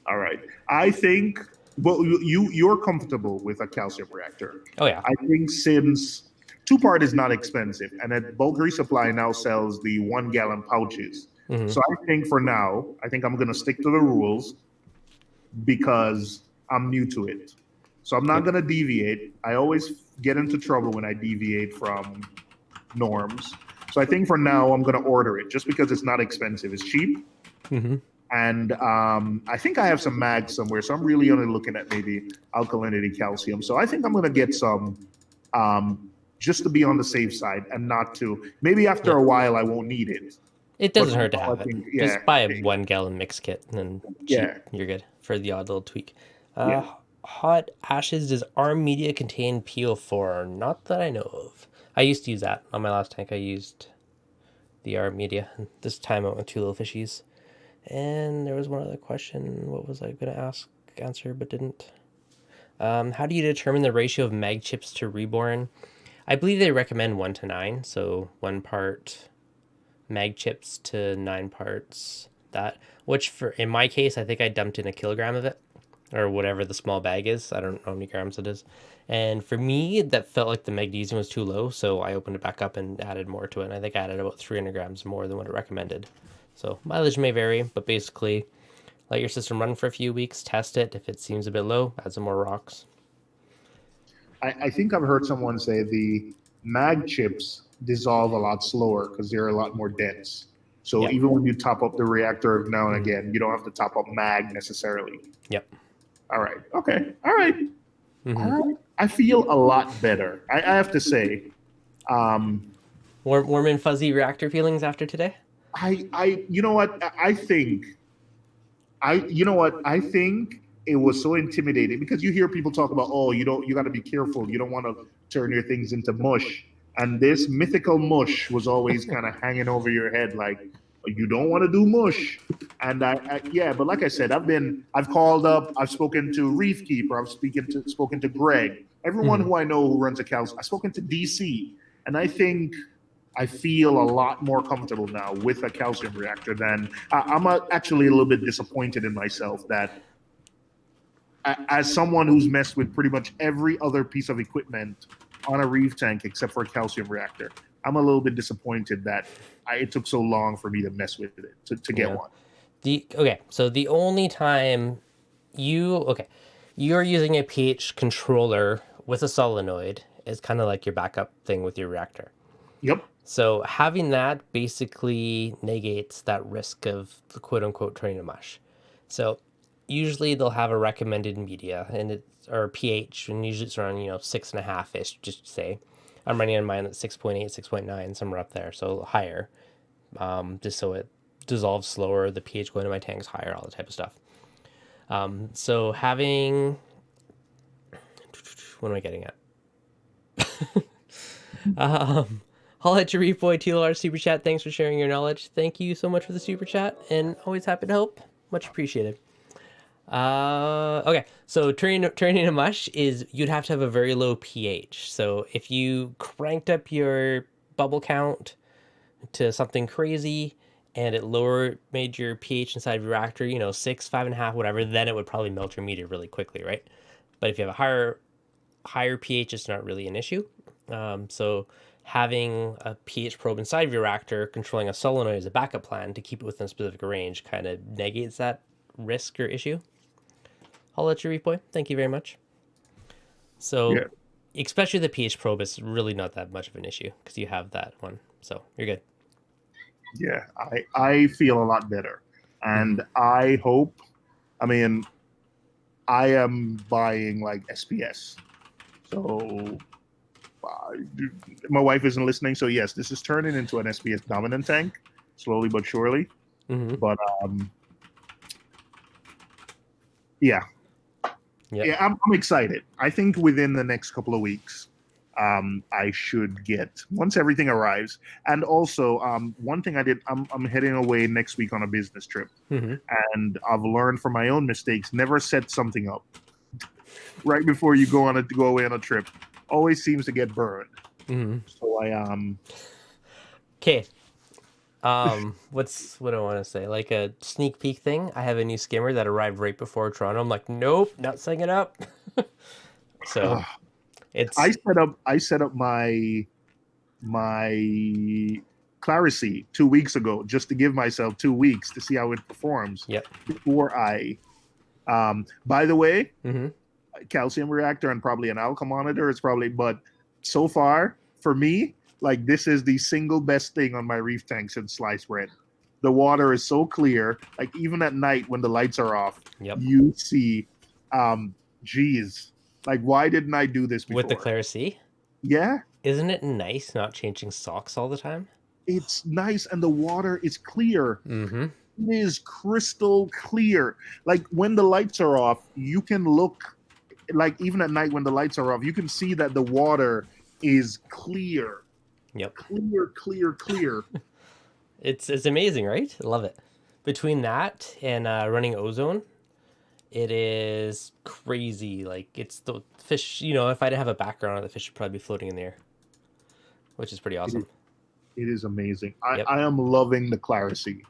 All right. I think, well, you're comfortable with a calcium reactor. Oh, yeah. I think since two-part is not expensive, and that bulk resupply now sells the 1 gallon pouches. Mm-hmm. So I think for now, I think I'm going to stick to the rules because I'm new to it. So I'm not going to deviate. I always get into trouble when I deviate from norms. So I think for now, I'm going to order it just because it's not expensive. It's cheap. Mm-hmm. And I think I have some mags somewhere. So I'm really only looking at maybe alkalinity calcium. So I think I'm going to get some just to be on the safe side and not to. Maybe after a while, I won't need it. It doesn't hurt to have it. Just buy a 1 gallon mix kit and then you're good for the odd little tweak. Hot ashes, does our media contain PO4? Not that I know of. I used to use that on my last tank. I used the R media. This time I went with 2 little fishies. And there was one other question. What was I going to answer but didn't? How do you determine the ratio of mag chips to reborn? I believe they recommend 1 to 9. So 1 part mag chips to 9 parts that. Which in my case, I think I dumped in 1 kilogram of it. Or whatever the small bag is. I don't know how many grams it is. And for me, that felt like the magnesium was too low. So I opened it back up and added more to it. And I think I added about 300 grams more than what it recommended. So mileage may vary, but basically let your system run for a few weeks, test it. If it seems a bit low, add some more rocks. I think I've heard someone say the mag chips dissolve a lot slower because they're a lot more dense. So even when you top up the reactor now and again, you don't have to top up mag necessarily. Yep. All right. Okay. All right. All right. I feel a lot better. I have to say. Warm and fuzzy reactor feelings after today? You know what? I think it was so intimidating because you hear people talk about, oh, you got to be careful. You don't want to turn your things into mush. And this mythical mush was always kind of hanging over your head, like, you don't want to do mush. And but like I said, I've called up, I've spoken to Reef Keeper, I've spoken to Greg, everyone who I know who runs a calcium. I've spoken to DC, and I think I feel a lot more comfortable now with a calcium reactor than I'm actually a little bit disappointed in myself that as someone who's messed with pretty much every other piece of equipment on a reef tank except for a calcium reactor, I'm a little bit disappointed that it took so long for me to mess with it to get one. So the only time you're using a pH controller with a solenoid is kind of like your backup thing with your reactor. Yep. So having that basically negates that risk of the quote unquote turning to mush. So usually they'll have a recommended media or pH, and usually it's around 6.5 ish, just to say. I'm running on mine at 6.8, 6.9, somewhere up there, so higher, just so it dissolves slower, the pH going to my tank's higher, all that type of stuff. So having, what am I getting at? I'll at your Reef Boy TLR super chat. Thanks for sharing your knowledge. Thank you so much for the super chat, and always happy to help. Much appreciated. Okay, so turning to mush is you'd have to have a very low pH. So if you cranked up your bubble count to something crazy and it made your pH inside your reactor, 6, 5.5, whatever, then it would probably melt your media really quickly, right? But if you have a higher pH, it's not really an issue. So having a pH probe inside of your reactor, controlling a solenoid as a backup plan to keep it within a specific range, kind of negates that risk or issue. I'll let you, Reef Boy. Thank you very much. So, especially the pH probe is really not that much of an issue because you have that one. So you're good. Yeah, I feel a lot better. And I hope, I am buying like SPS. So my wife isn't listening, so yes, this is turning into an SPS dominant tank, slowly but surely. But yeah, yeah, I'm excited. I think within the next couple of weeks, I should get once everything arrives. And also, one thing I did, I'm heading away next week on a business trip, and I've learned from my own mistakes: never set something up right before you go away on a trip. Always seems to get burned. So Okay. What do I want to say? Like a sneak peek thing. I have a new skimmer that arrived right before Toronto. I'm like, nope, not setting it up. So it's. I set up my Clara See 2 weeks ago just to give myself 2 weeks to see how it performs. Yep. Before I, by the way, calcium reactor and probably an alka monitor is probably, but so far for me, like this is the single best thing on my reef tank since sliced bread. The water is so clear, like even at night when the lights are off, you see, geez, like why didn't I do this before? With the Clara See? Yeah. Isn't it nice not changing socks all the time? It's nice, and the water is clear. It is crystal clear. Like when the lights are off, you can look, like even at night when the lights are off, you can see that the water is clear. Yep. Clear. It's amazing, right? I love it. Between that and running ozone, it is crazy. Like it's the fish, if I didn't have a background on the fish would probably be floating in the air, which is pretty awesome. It is amazing. I am loving the Clara See.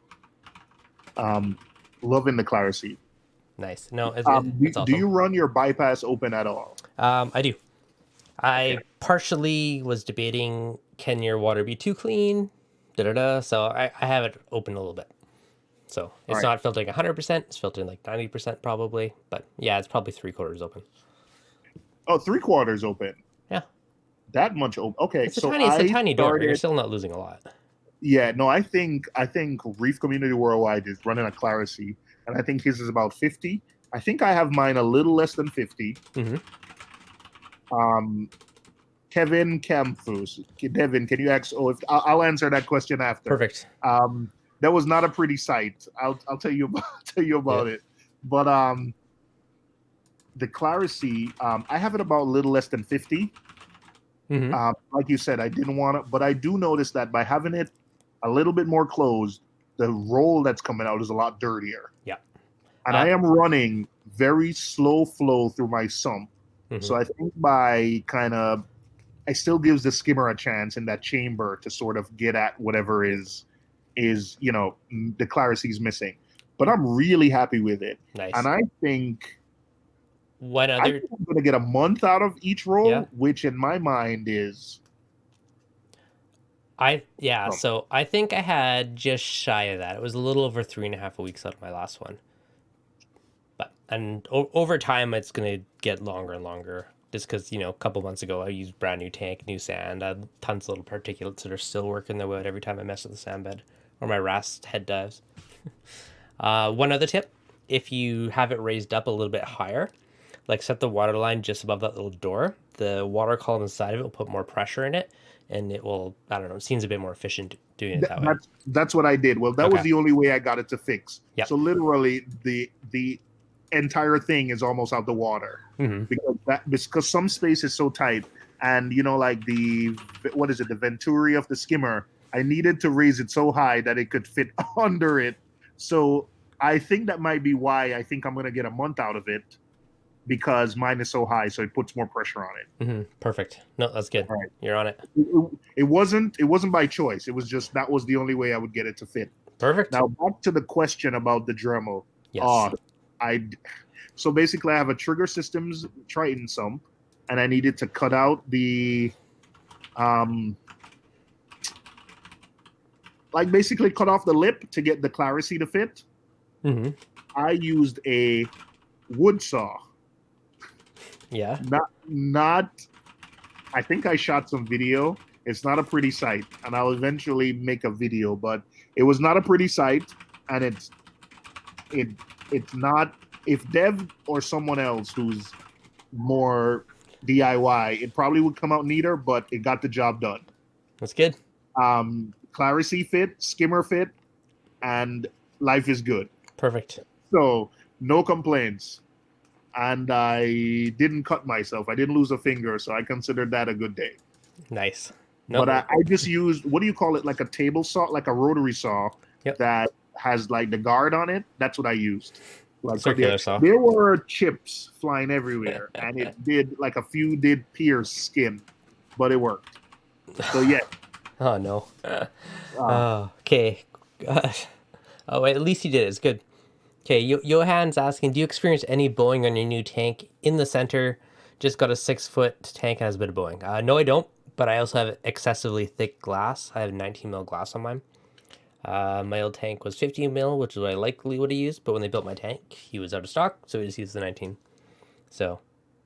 Loving the Clara See. Nice. No, it's awesome. Do you run your bypass open at all? I do. I partially was debating, can your water be too clean? So I have it open a little bit. So it's not filtering 100%. It's filtering like 90% probably. But yeah, it's probably 3/4 open. Oh, 3/4 open. Yeah. That much open. Okay. It's a tiny door. You're still not losing a lot. Yeah, no, I think Reef Community Worldwide is running a Clara See, and I think his is about 50. I think I have mine a little less than 50. Kevin Campus, Devin, can you ask? Oh, I'll answer that question after. Perfect. That was not a pretty sight. I'll tell you about it. But the Clara See, I have it about a little less than 50. Like you said, I didn't want it, but I do notice that by having it a little bit more closed, the roll that's coming out is a lot dirtier. Yeah. And I am running very slow flow through my sump. So I think I still gives the skimmer a chance in that chamber to sort of get at whatever is the Clara See's missing. But I'm really happy with it. Nice. And I think I'm going to get a month out of each roll, which in my mind is. So I think I had just shy of that. It was a little over 3.5 weeks out of my last one. And over time, it's going to get longer and longer. Just because, a couple months ago, I used brand new tank, new sand. I had tons of little particulates that are still working their way out every time I mess with the sand bed or my RAS head dives. One other tip, if you have it raised up a little bit higher, like set the water line just above that little door, the water column inside of it will put more pressure in it, and it will, it seems a bit more efficient doing it that way. That's what I did. Well, that was the only way I got it to fix. Yep. So literally, the entire thing is almost out the water because some space is so tight, and like the venturi of the skimmer, I needed to raise it so high that it could fit under it. So I think that might be why I think I'm going to get a month out of it, because mine is so high, so it puts more pressure on it. Perfect. No, that's good. All right. You're on it. It wasn't by choice. It was just that was the only way I would get it to fit. Perfect. Now back to the question about the Dremel. Yes. So basically I have a Trigger Systems Triton sump, and I needed to cut out the basically cut off the lip to get the Clara See to fit. I used a wood saw. Yeah. Not I think I shot some video. It's not a pretty sight, and I'll eventually make a video, but it was not a pretty sight, and it's not. If Dev or someone else who's more DIY. It probably would come out neater, but it got the job done. That's good. Clara See fit, skimmer fit, and life is good. Perfect. So no complaints. And I didn't cut myself. I didn't lose a finger, so I considered that a good day. Nice. But I just used, what do you call it? Like a table saw, like a rotary saw that has like the guard on it. That's what I used. Like circular saw. There were chips flying everywhere, and it did like a few did pierce skin, but it worked. So yeah. Oh no. Okay. Oh wait, at least you did it. It's good. Okay, Johan's asking, do you experience any bowing on your new tank in the center? Just got a 6-foot tank and has a bit of bowing. No, I don't, but I also have excessively thick glass. I have 19 mil glass on mine. My old tank was 15 mil, which is what I likely would have used, but when they built my tank, he was out of stock, so we just used the 19. So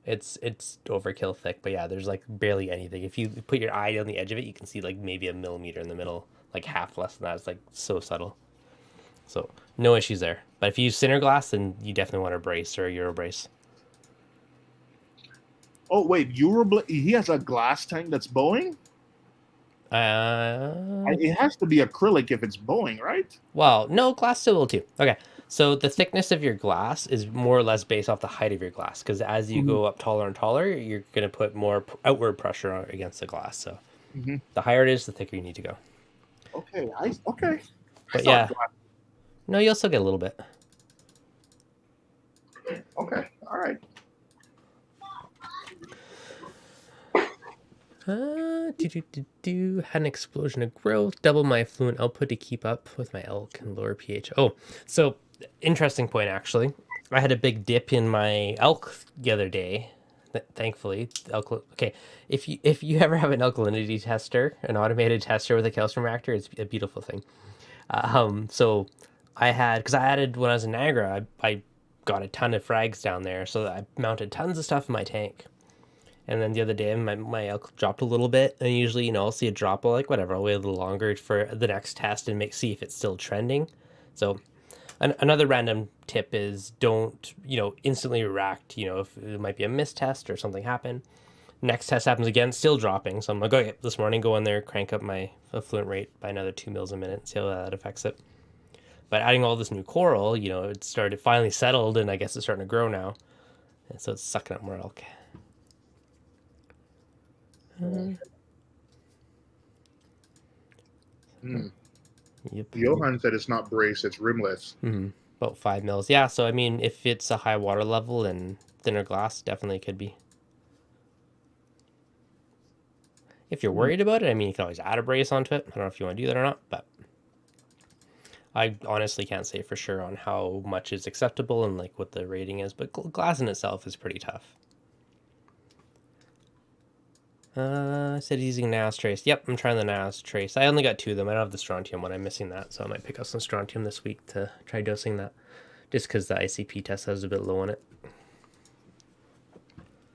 it's overkill thick, but yeah, there's like barely anything. If you put your eye on the edge of it, you can see like maybe a millimeter in the middle, like half less than that. It's like so subtle. So no issues there. But if you use center glass, then you definitely want a brace or a Euro brace. Oh wait, he has a glass tank that's bowing? It has to be acrylic if it's bowing, right? Well, no, glass still will too. Okay, so the thickness of your glass is more or less based off the height of your glass, because as you go up taller and taller, you're going to put more outward pressure against the glass. So the higher it is, the thicker you need to go. Okay, But yeah, no, you'll still get a little bit. Okay, all right. Had an explosion of growth, double my effluent output to keep up with my elk and lower pH. Oh, so interesting point actually. I had a big dip in my elk the other day. Thankfully, okay. If you ever have an alkalinity tester, an automated tester with a calcium reactor, it's a beautiful thing. So I had, because I added when I was in Niagara, I got a ton of frags down there, so I mounted tons of stuff in my tank. And then the other day, my elk dropped a little bit. And usually, I'll see a drop, like whatever, I'll wait a little longer for the next test and see if it's still trending. So another random tip is don't, instantly react, if it might be a missed test or something happened. Next test happens again, still dropping. So I'm like, okay, this morning, go in there, crank up my effluent rate by another 2 mils a minute, see how that affects it. But adding all this new coral, it finally settled, and I guess it's starting to grow now. And so it's sucking up more elk. Yep. Johan said it's not brace, it's rimless. About 5 mils. Yeah, so I mean, if it's a high water level and thinner glass, definitely could be. If you're worried about it, I mean, you can always add a brace onto it. I don't know if you want to do that or not, but I honestly can't say for sure on how much is acceptable and like what the rating is, but glass in itself is pretty tough. I said using NAS trace. Yep, I'm trying the NAS trace. I only got 2 of them. I don't have the strontium one. I'm missing that, so I might pick up some strontium this week to try dosing that, just because the ICP test has a bit low on it.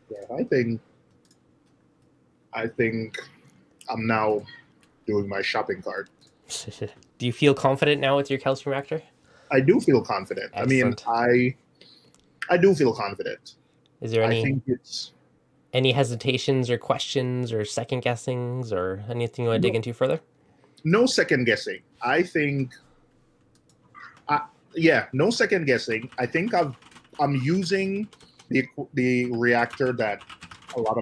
Yeah, I think I'm now doing my shopping cart. Do you feel confident now with your calcium reactor? I do feel confident. Excellent. I mean, I do feel confident. Is there any hesitations or questions or second guessings or anything you want to dig into further? No second guessing. I think, no second guessing. I think I'm using the reactor that a lot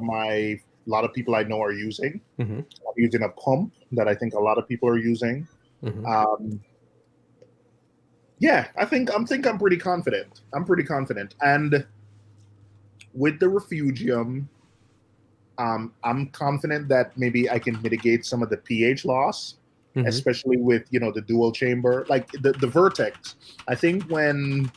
of people I know are using. I'm using a pump that I think a lot of people are using. I think I'm pretty confident. And with the refugium, I'm confident that maybe I can mitigate some of the pH loss, especially with the dual chamber, like the vertex. I think a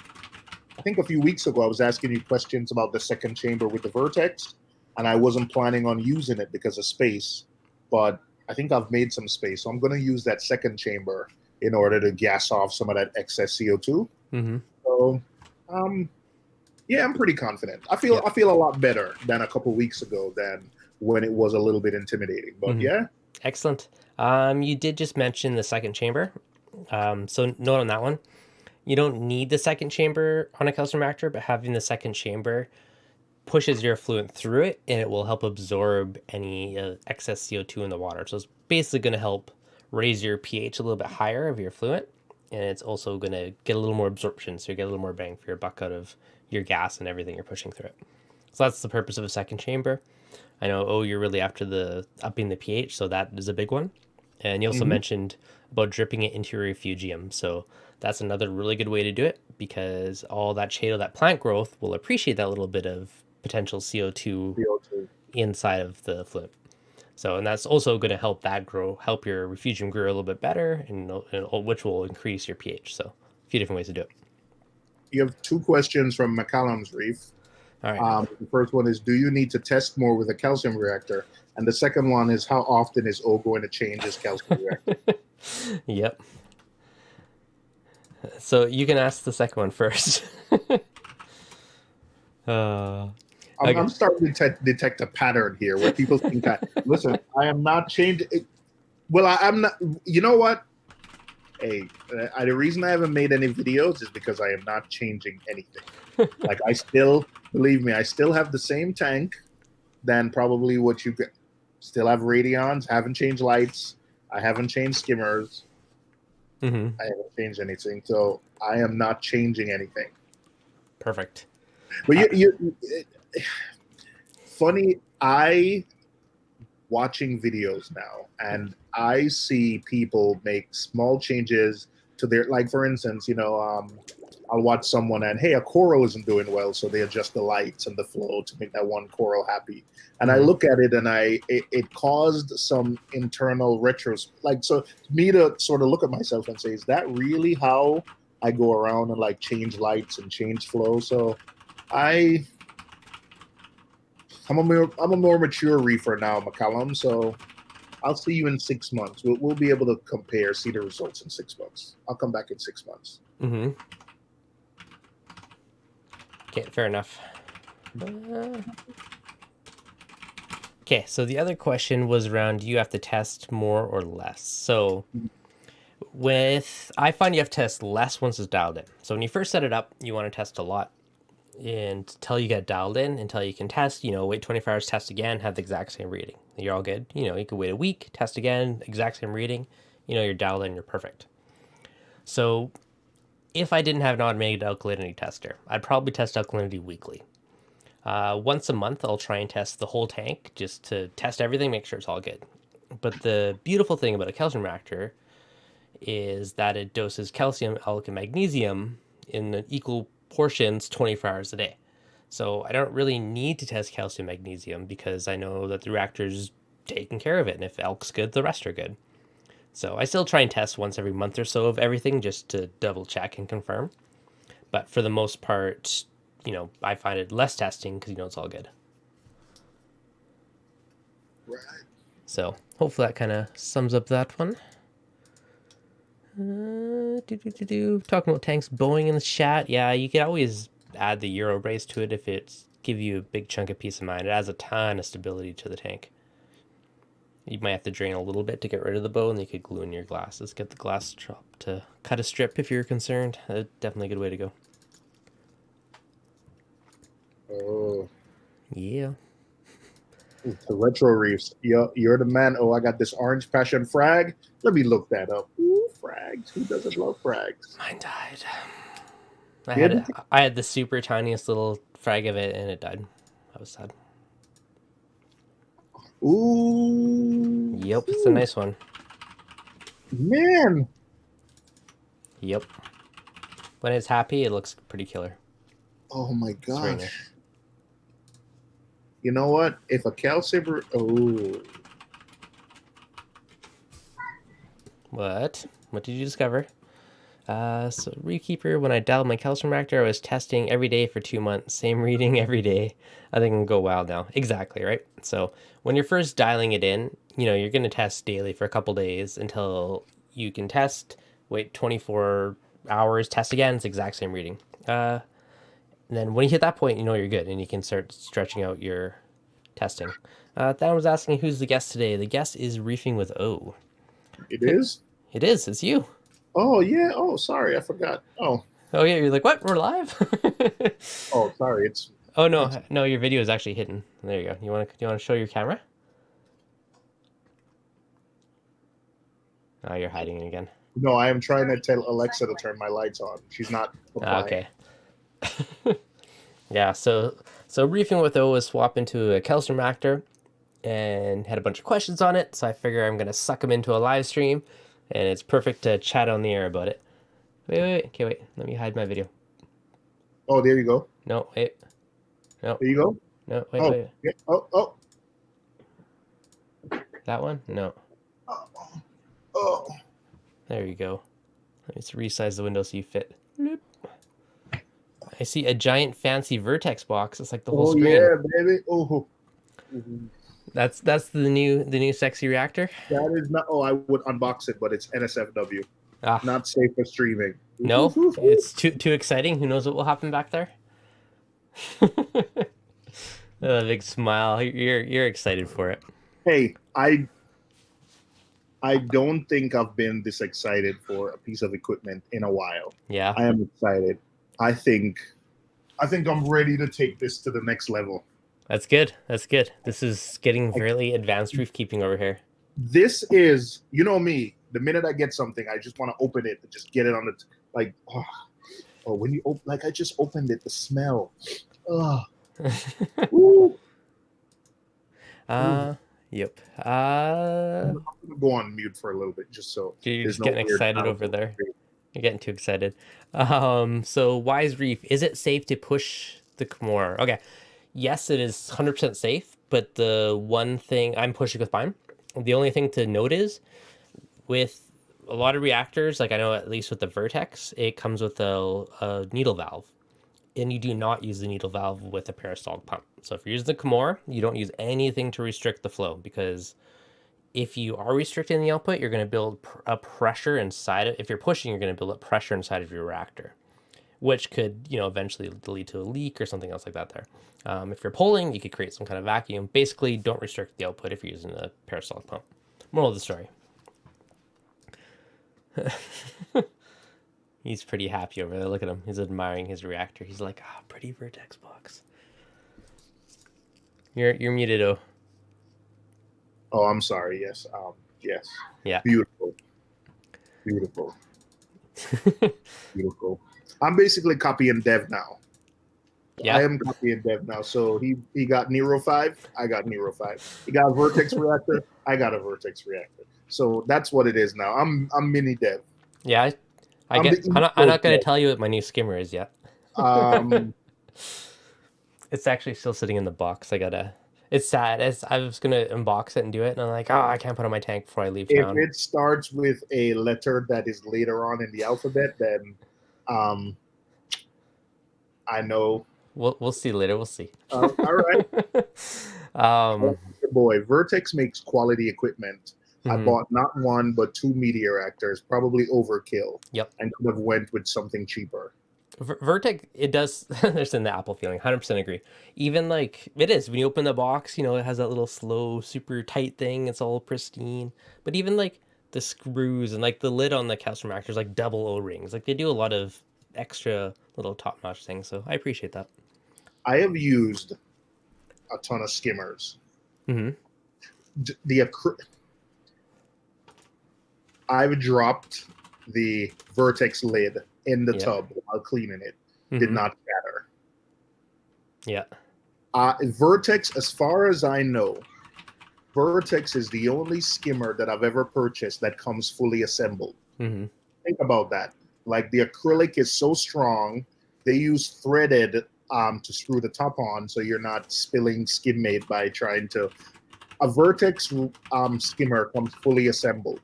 few weeks ago I was asking you questions about the second chamber with the vertex, and I wasn't planning on using it because of space, but I think I've made some space, so I'm going to use that second chamber in order to gas off some of that excess CO2. So, I'm pretty confident. I feel a lot better than a couple weeks ago than when it was a little bit intimidating. But excellent. You did just mention the second chamber. So note on that one. You don't need the second chamber on a calcium reactor, but having the second chamber pushes your effluent through it, and it will help absorb any excess CO2 in the water. So it's basically going to help raise your pH a little bit higher of your effluent, and it's also going to get a little more absorption, so you get a little more bang for your buck out of your gas and everything you're pushing through it. So that's the purpose of a second chamber. I know, you're really after the upping the pH, so that is a big one. And you also mentioned about dripping it into your refugium. So that's another really good way to do it, because all that shade of that plant growth will appreciate that little bit of potential CO2 inside of the effluent. So, and that's also going to help that grow, help your refugium grow a little bit better, and which will increase your pH. So, a few different ways to do it. You have 2 questions from McCallum's Reef. All right. The first one is, do you need to test more with a calcium reactor? And the second one is, how often is O going to change his calcium reactor? Yep. So you can ask the second one first. I'm starting to detect a pattern here where people think that, listen, I am not changing. Well, I'm not. You know what? Hey, the reason I haven't made any videos is because I am not changing anything. Like, I still, believe me, I still have the same tank. Then probably what you get. Still have radions. Haven't changed lights. I haven't changed skimmers. I haven't changed anything. So I am not changing anything. Perfect. But funny, watching videos now, and I see people make small changes to their, like, for instance, I'll watch someone and, hey, a coral isn't doing well, so they adjust the lights and the flow to make that one coral happy. And I look at it, and it caused some internal so me to sort of look at myself and say, is that really how I go around and like change lights and change flow? So I'm a more mature reefer now, McCallum. So I'll see you in 6 months. We'll be able to compare, see the results in 6 months. I'll come back in 6 months. Okay, fair enough. Okay, so the other question was around, do you have to test more or less? So I find you have to test less once it's dialed in. So when you first set it up, you want to test a lot until you get dialed in, until you can test, wait 24 hours, test again, have the exact same reading. You're all good. You could wait a week, test again, exact same reading. You're dialed in, you're perfect. So if I didn't have an automated alkalinity tester, I'd probably test alkalinity weekly. Once a month, I'll try and test the whole tank just to test everything, make sure it's all good. But the beautiful thing about a calcium reactor is that it doses calcium, alkalinity, magnesium in equal portions 24 hours a day. So I don't really need to test calcium magnesium because I know that the reactor's taking care of it. And if alk's good, the rest are good. So I still try and test once every month or so of everything just to double check and confirm. But for the most part, I find it less testing because it's all good. Right. So hopefully that kind of sums up that one. Talking about tanks bowing in the chat. Yeah, you could always add the Euro brace to it if it's give you a big chunk of peace of mind. It adds a ton of stability to the tank. You might have to drain a little bit to get rid of the bow, and you could glue in your glasses. Get the glass drop to cut a strip if you're concerned. Definitely a good way to go. Oh. Yeah. The retro reefs. You're the man. Oh, I got this orange passion frag. Let me look that up. Ooh, frags. Who doesn't love frags? Mine died. I had the super tiniest little frag of it, and it died. I was sad. Ooh. Yep, it's a nice one. Man. Yep. When it's happy, it looks pretty killer. Oh my gosh. Nice. You know what? If a calcium... Oh. What? What did you discover? So Reefkeeper, when I dialed my calcium reactor, I was testing every day for 2 months. Same reading every day. I think I can go wild now. Exactly, right? So when you're first dialing it in, you're going to test daily for a couple days until you can test, wait 24 hours, test again. It's the exact same reading. And then when you hit that point, you're good, and you can start stretching out your testing. Then I was asking who's the guest today. The guest is Reefing with O. It is? It is. It's you. Oh, yeah. Oh, sorry. I forgot. Oh. Oh, yeah. You're like, what? We're live? Oh, sorry. Oh no, no, your video is actually hidden. There you go. You want to show your camera? Oh, you're hiding it again. No, I am trying to tell Alexa to turn my lights on. She's not replying. Okay. Yeah, so reefing with O was swap into a calcium reactor and had a bunch of questions on it. So I figure I'm gonna suck them into a live stream, and it's perfect to chat on the air about it. Wait. Okay, wait. Let me hide my video. Oh, there you go. No, wait. No. There you go. No, wait, Oh, wait. yeah. Oh. That one? No. Oh. There you go. Let me just resize the window so you fit. Bloop. I see a giant fancy vertex box. It's like the whole screen. Yeah, baby. Oh. That's the new sexy reactor. That is not. Oh, I would unbox it, but it's NSFW. Ah. Not safe for streaming. No, it's too exciting. Who knows what will happen back there? A big smile. You're excited for it. Hey, I don't think I've been this excited for a piece of equipment in a while. Yeah, I am excited. I think I'm ready to take this to the next level. That's good. This is getting really advanced reef keeping over here. This is, you know me. The minute I get something, I just want to open it and just get it on the when you open, like I just opened it, the smell. Woo. Yep. I'm gonna go on mute for a little bit, just so You're just getting excited over there. You're getting too excited. So Wise Reef, is it safe to push the Kimura? Okay. Yes, it is 100% safe, but the one thing I'm pushing with mine, the only thing to note is with a lot of reactors, like I know at least with the Vertex, it comes with a needle valve. And you do not use the needle valve with a peristaltic pump. So if you're using the Kimura, you don't use anything to restrict the flow, because if you are restricting the output, you're going to build a pressure inside it. If you're pushing, you're going to build up pressure inside of your reactor, which could, eventually lead to a leak or something else like that there. If you're pulling, you could create some kind of vacuum. Basically, don't restrict the output if you're using a peristaltic pump. Moral of the story. He's pretty happy over there. Look at him. He's admiring his reactor. He's like, pretty vertex box. You're muted, oh. Oh, I'm sorry. Yes. Yes. Yeah. Beautiful. I'm basically copying Dev now. Yeah. I am copying Dev now. So he got Nero 5. I got Nero 5. He got a Vertex reactor. I got a Vertex reactor. So that's what it is now. I'm mini Dev. Yeah. I'm not going to tell you what my new skimmer is yet. It's actually still sitting in the box. It's sad. I was going to unbox it and do it, and I'm like, I can't put it on my tank before I leave town. If it starts with a letter that is later on in the alphabet, then I know. We'll see later. We'll see. All right. Boy, Vertex makes quality equipment. I bought not one but 2 media reactors, probably overkill. Yep. And could have went with something cheaper. Vertex, it does. There's in the Apple feeling. 100% agree. Even like it is when you open the box, it has that little slow, super tight thing. It's all pristine. But even like the screws and like the lid on the calcium reactors, like double O-rings. Like they do a lot of extra little top-notch things. So I appreciate that. I have used a ton of skimmers. I've dropped the Vertex lid in the tub while cleaning it. Did not shatter. Yeah. Vertex, as far as I know, Vertex is the only skimmer that I've ever purchased that comes fully assembled. Think about that. Like the acrylic is so strong, they use threaded to screw the top on, so you're not spilling skim made by trying to. A Vertex skimmer comes fully assembled.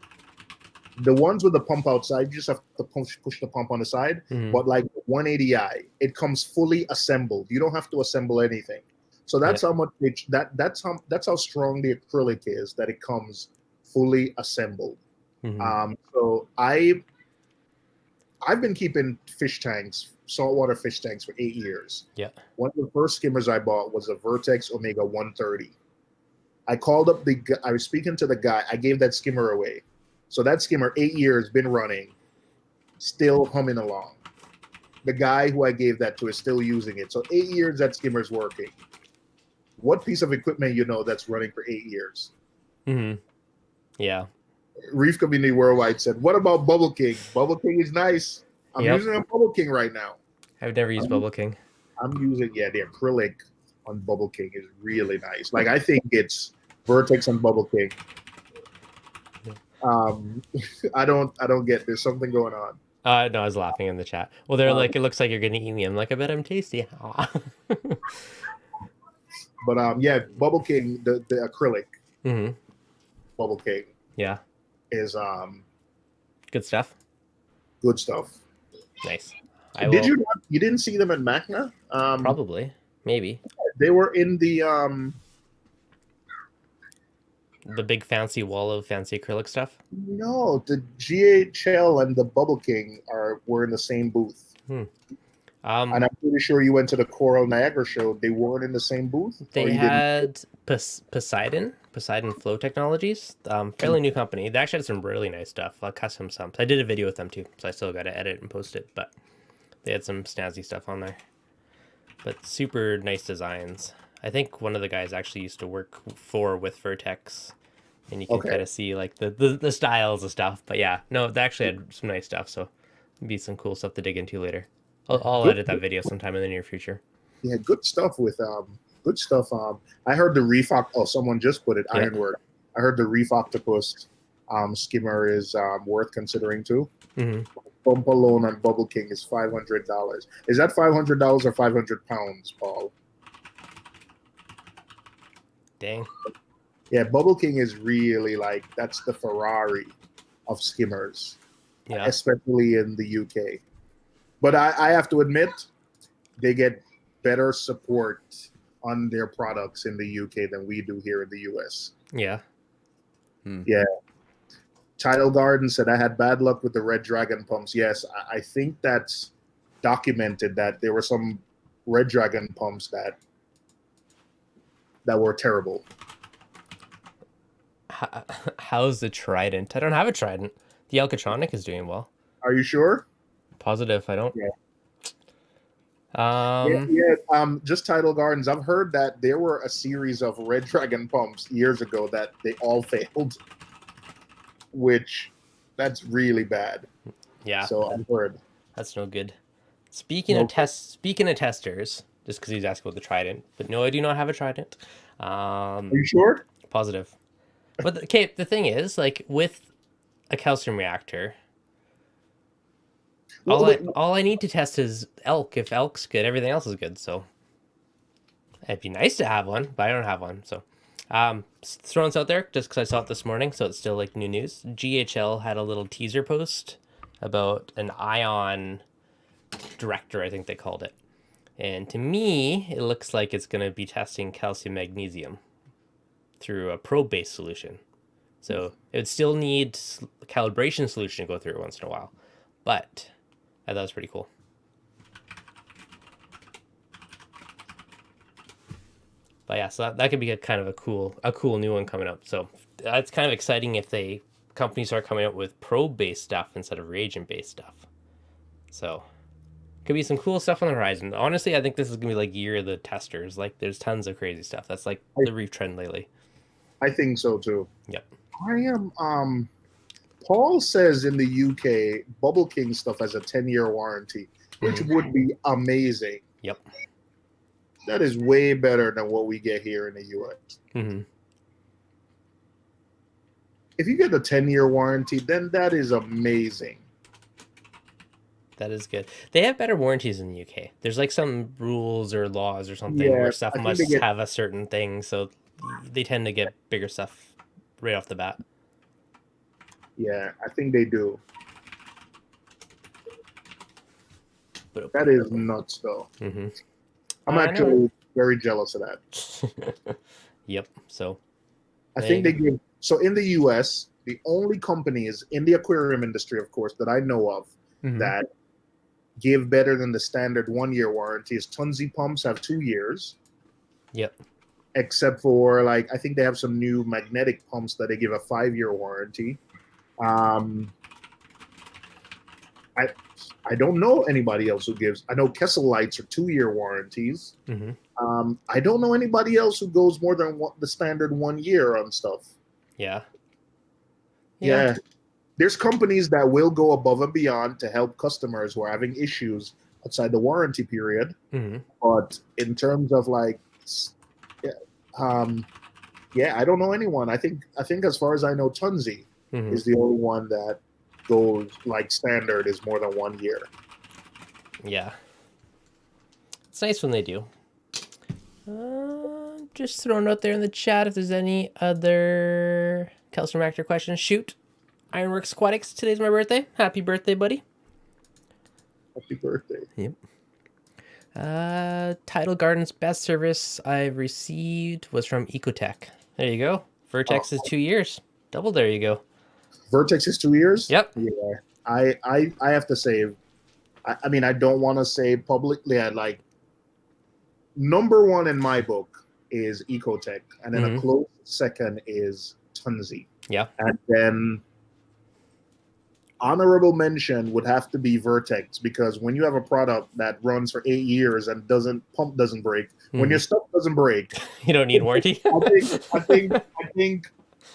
The ones with the pump outside, you just have to push the pump on the side. But like 180i, it comes fully assembled. You don't have to assemble anything. So that's how much that's how strong the acrylic is, that it comes fully assembled. So I've been keeping fish tanks, saltwater fish tanks, for 8 years. Yeah. One of the first skimmers I bought was a Vertex Omega 130. I called up I was speaking to the guy. I gave that skimmer away. So that skimmer, 8 years, been running, still humming along. the guy who I gave that to is still using it. So 8 years that skimmer's working. What piece of equipment that's running for 8 years? Mm-hmm. Yeah. Reef Community Worldwide said, "What about Bubble King? Bubble King is nice. I'm using a Bubble King right now. I've never used Bubble King. I'm using the acrylic on Bubble King is really nice. Like I think it's Vertex on Bubble King. I don't get there's something going on. No, I was laughing in the chat. Well, they're like, it looks like you're gonna eat me. I'm like, I bet I'm tasty. But yeah, Bubble King, the acrylic Bubble King, yeah, is good stuff. Good stuff. Nice. You didn't see them at Magna? Probably, maybe. They were in the big fancy wall of fancy acrylic stuff. No, the GHL and the Bubble King were in the same booth. And I'm pretty sure you went to the Coral Niagara show. They weren't in the same booth. They had Poseidon Flow Technologies, fairly new company. They actually had some really nice stuff, like custom sumps. I did a video with them too, so I still got to edit and post it. But they had some snazzy stuff on there. But super nice designs. I think one of the guys actually used to work with Vertex, and you can kind of see like the styles of stuff. But yeah, no, they actually had some nice stuff. So it'd be some cool stuff to dig into later. I'll edit that video sometime in the near future. Yeah, good stuff with good stuff. I heard the reef. Someone just put it. Yeah. Ironwork. I heard the reef octopus skimmer is worth considering too. Pump alone on Bubble King is $500. Is that $500 or 500 pounds, Paul? Dang. Yeah, Bubble King is really that's the Ferrari of skimmers. Yeah. Especially in the UK. But I have to admit, they get better support on their products in the UK than we do here in the US. Yeah. Yeah. Tidal Garden said, I had bad luck with the Red Dragon pumps. Yes, I think that's documented that there were some Red Dragon pumps that were terrible. How's the Trident? I don't have a Trident. The Alkatronic is doing well. Are you sure? Positive. I don't. Yeah. Just Tidal Gardens. I've heard that there were a series of Red Dragon pumps years ago that they all failed, which that's really bad. Yeah. So I've heard. That's no good. Speaking of testers, just because he's asking about the Trident, but no, I do not have a Trident. Are you sure? Positive. But the thing is, like with a calcium reactor, all I need to test is elk. If elk's good, everything else is good. So it'd be nice to have one, but I don't have one. So throwing this out there just because I saw it this morning, so it's still like new news. GHL had a little teaser post about an ion director, I think they called it. And to me, it looks like it's going to be testing calcium magnesium through a probe-based solution. So it would still need a calibration solution to go through once in a while. But I thought it was pretty cool. But yeah, so that could be a kind of a cool new one coming up. So it's kind of exciting if companies start coming out with probe-based stuff instead of reagent-based stuff. So could be some cool stuff on the horizon. Honestly, I think this is gonna be like year of the testers. Like there's tons of crazy stuff. That's like the reef trend lately. I think so too. Yep. I am Paul says in the UK Bubble King stuff has a 10-year warranty, which would be amazing. Yep. That is way better than what we get here in the US. If you get a 10-year warranty, then that is amazing. That is good. They have better warranties in the UK. There's like some rules or laws or something where stuff must have a certain thing, so they tend to get bigger stuff right off the bat. Yeah, I think they do. But that is nuts, though. I'm actually very jealous of that. Yep. So I think they give. So in the US, the only companies in the aquarium industry, of course, that I know of that give better than the standard 1-year warranty is Tunzi Pumps have 2 years. Yep. Except for I think they have some new magnetic pumps that they give a 5-year warranty. I I don't know anybody else who gives. I know Kessel Lights are 2-year warranties. Mm-hmm. I don't know anybody else who goes more than the standard 1 year on stuff. Yeah. Yeah. There's companies that will go above and beyond to help customers who are having issues outside the warranty period. Mm-hmm. But in terms of like, yeah, yeah, I don't know anyone. I think as far as I know, Tunzi Mm-hmm. is the only one that goes like standard is more than 1 year. Yeah. It's nice when they do. Just throwing out there in the chat if there's any other Calcium Reactor questions. Shoot. Ironworks Aquatics, today's my birthday. Happy birthday, buddy. Happy birthday. Yep. Tidal Garden's best service I've received was from Ecotech. There you go. Vertex is 2 years. Double there you go. Vertex is 2 years? Yep. Yeah. I have to say, I mean, I don't want to say publicly, I like, number one in my book is Ecotech, and then a close second is Tunzi. Yeah. And then honorable mention would have to be Vertex, because when you have a product that runs for 8 years and pump doesn't break, when your stuff doesn't break, you don't need warranty. I think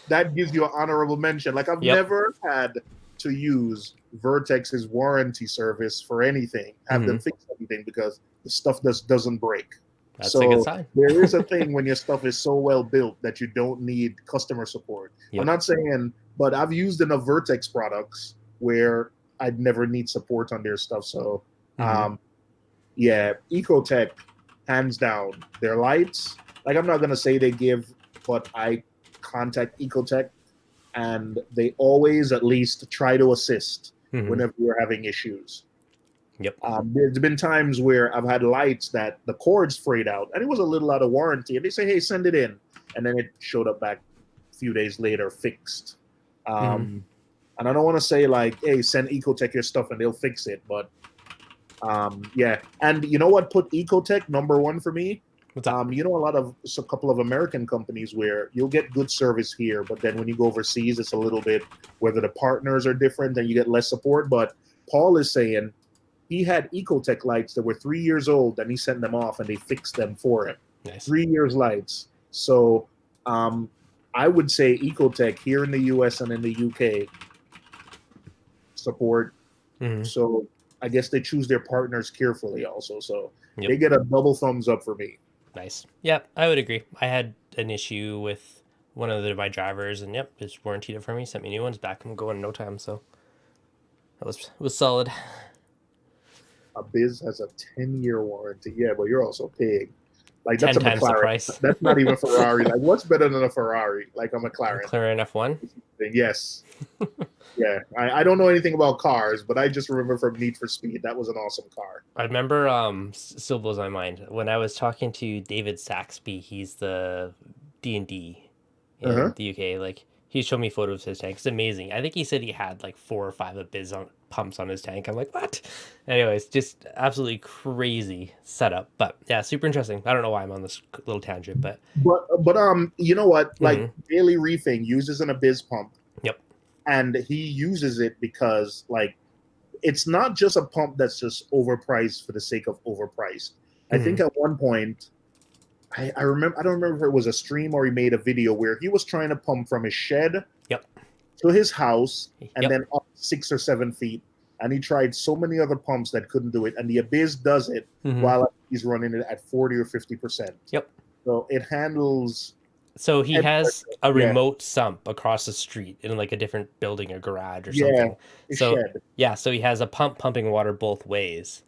that gives you an honorable mention. Like, I've never had to use Vertex's warranty service for anything, have them fix anything, because the stuff just doesn't break. That's a good sign. There is a thing when your stuff is so well built that you don't need customer support. I'm not saying, but I've used enough Vertex products where I'd never need support on their stuff. So, yeah, Ecotech, hands down. Their lights, like, I'm not gonna say they give, but I contact Ecotech, and they always at least try to assist whenever we're having issues. Yep. There's been times where I've had lights that the cords frayed out, and it was a little out of warranty, and they say, "Hey, send it in," and then it showed up back a few days later fixed. And I don't want to say like, "Hey, send Ecotech your stuff and they'll fix it," but yeah. And you know what put Ecotech number one for me? What's that? You know, a couple of American companies where you'll get good service here, but then when you go overseas, it's a little bit, whether the partners are different, then you get less support. But Paul is saying he had Ecotech lights that were 3 years old, and he sent them off, and they fixed them for him. Nice. 3 years lights. So I would say Ecotech here in the US and in the UK support. So I guess they choose their partners carefully also. So they get a double thumbs up for me. Nice. Yep, I would agree. I had an issue with one of my drivers, and just warranted it for me, sent me new ones back. I'm going in no time, so that was solid. A Biz has a 10-year warranty. Yeah, but you're also paying. Like, 10 that's a times the McLaren. price. That's not even Ferrari. Like, what's better than a Ferrari? Like a McLaren. McLaren F1? Yes. Yeah. I don't know anything about cars, but I just remember from Need for Speed. That was an awesome car. I remember, still blows my mind, when I was talking to David Saxby, he's the D&D in the UK. Like, he showed me photos of his tank. It's amazing. I think he said he had like 4 or 5 Abiz pumps on his tank. I'm like, what? Anyways, just absolutely crazy setup. But yeah, super interesting. I don't know why I'm on this little tangent, but you know what? Like, Daily Reefing uses an Abiz pump. Yep. And he uses it because, like, it's not just a pump that's just overpriced for the sake of overpriced. I think at one point, I don't remember if it was a stream or he made a video where he was trying to pump from his shed to his house and then up 6 or 7 feet. And he tried so many other pumps that couldn't do it. And the Abiz does it while he's running it at 40 or 50%. Yep. So it handles. So he has a remote sump across the street in like a different building or garage or something. So shed. So he has a pump pumping water both ways.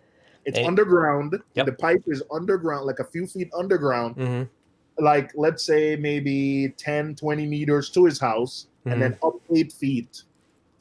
It's underground. The pipe is underground, like a few feet underground. Like, let's say maybe 10, 20 meters to his house, and then up 8 feet.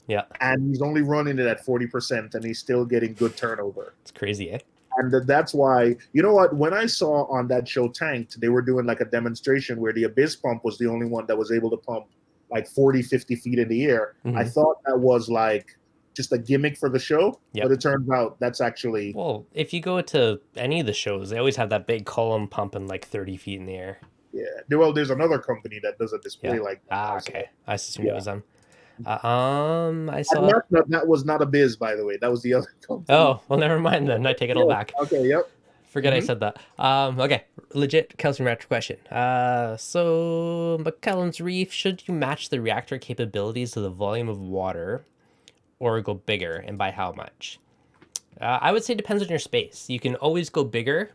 Yeah. And he's only running it at 40%, and he's still getting good turnover. It's crazy, eh? And that's why, you know what, when I saw on that show Tanked, they were doing like a demonstration where the Abiz pump was the only one that was able to pump like 40, 50 feet in the air. I thought that was like just a gimmick for the show, but it turns out that's actually... Well, if you go to any of the shows, they always have that big column pumping like 30 feet in the air. Yeah. Well, there's another company that does a display like that. Okay. I assume it was them. I And saw. that was not a biz, by the way. That was the other company. Oh, well, never mind then. I take it all Yeah. back. Okay. Yep. Forget I Hmm. said that. Okay, legit calcium reactor question. So McCullen's Reef, should you match the reactor capabilities to the volume of water, or go bigger, and by how much? I would say it depends on your space. You can always go bigger,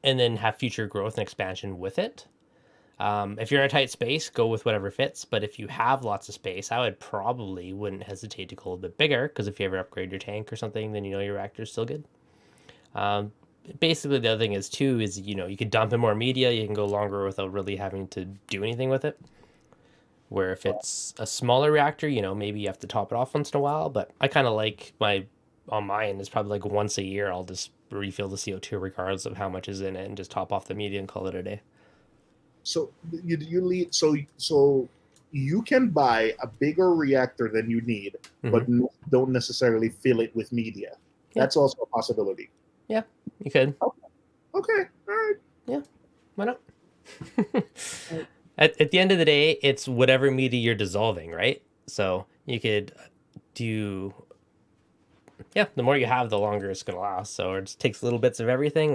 and then have future growth and expansion with it. If you're in a tight space, go with whatever fits. But if you have lots of space, I would probably wouldn't hesitate to go a little bit bigger because if you ever upgrade your tank or something, then you know your reactor's still good. Um, Basically, the other thing is too is you could dump in more media. You can go longer without really having to do anything with it. Where if it's a smaller reactor, maybe you have to top it off once in a while. But I kind of like my on mine is probably like once a year. I'll just refill the CO2 regardless of how much is in it and just top off the media and call it a day. So you lead. So you can buy a bigger reactor than you need, but Mm-hmm. don't necessarily fill it with media. Yeah, That's also a possibility. yeah, you could. Okay. Okay. All right. Yeah, why not? At the end of the day, it's whatever media you're dissolving, right? So you could do, yeah, the more you have, the longer it's going to last. So it just takes little bits of everything.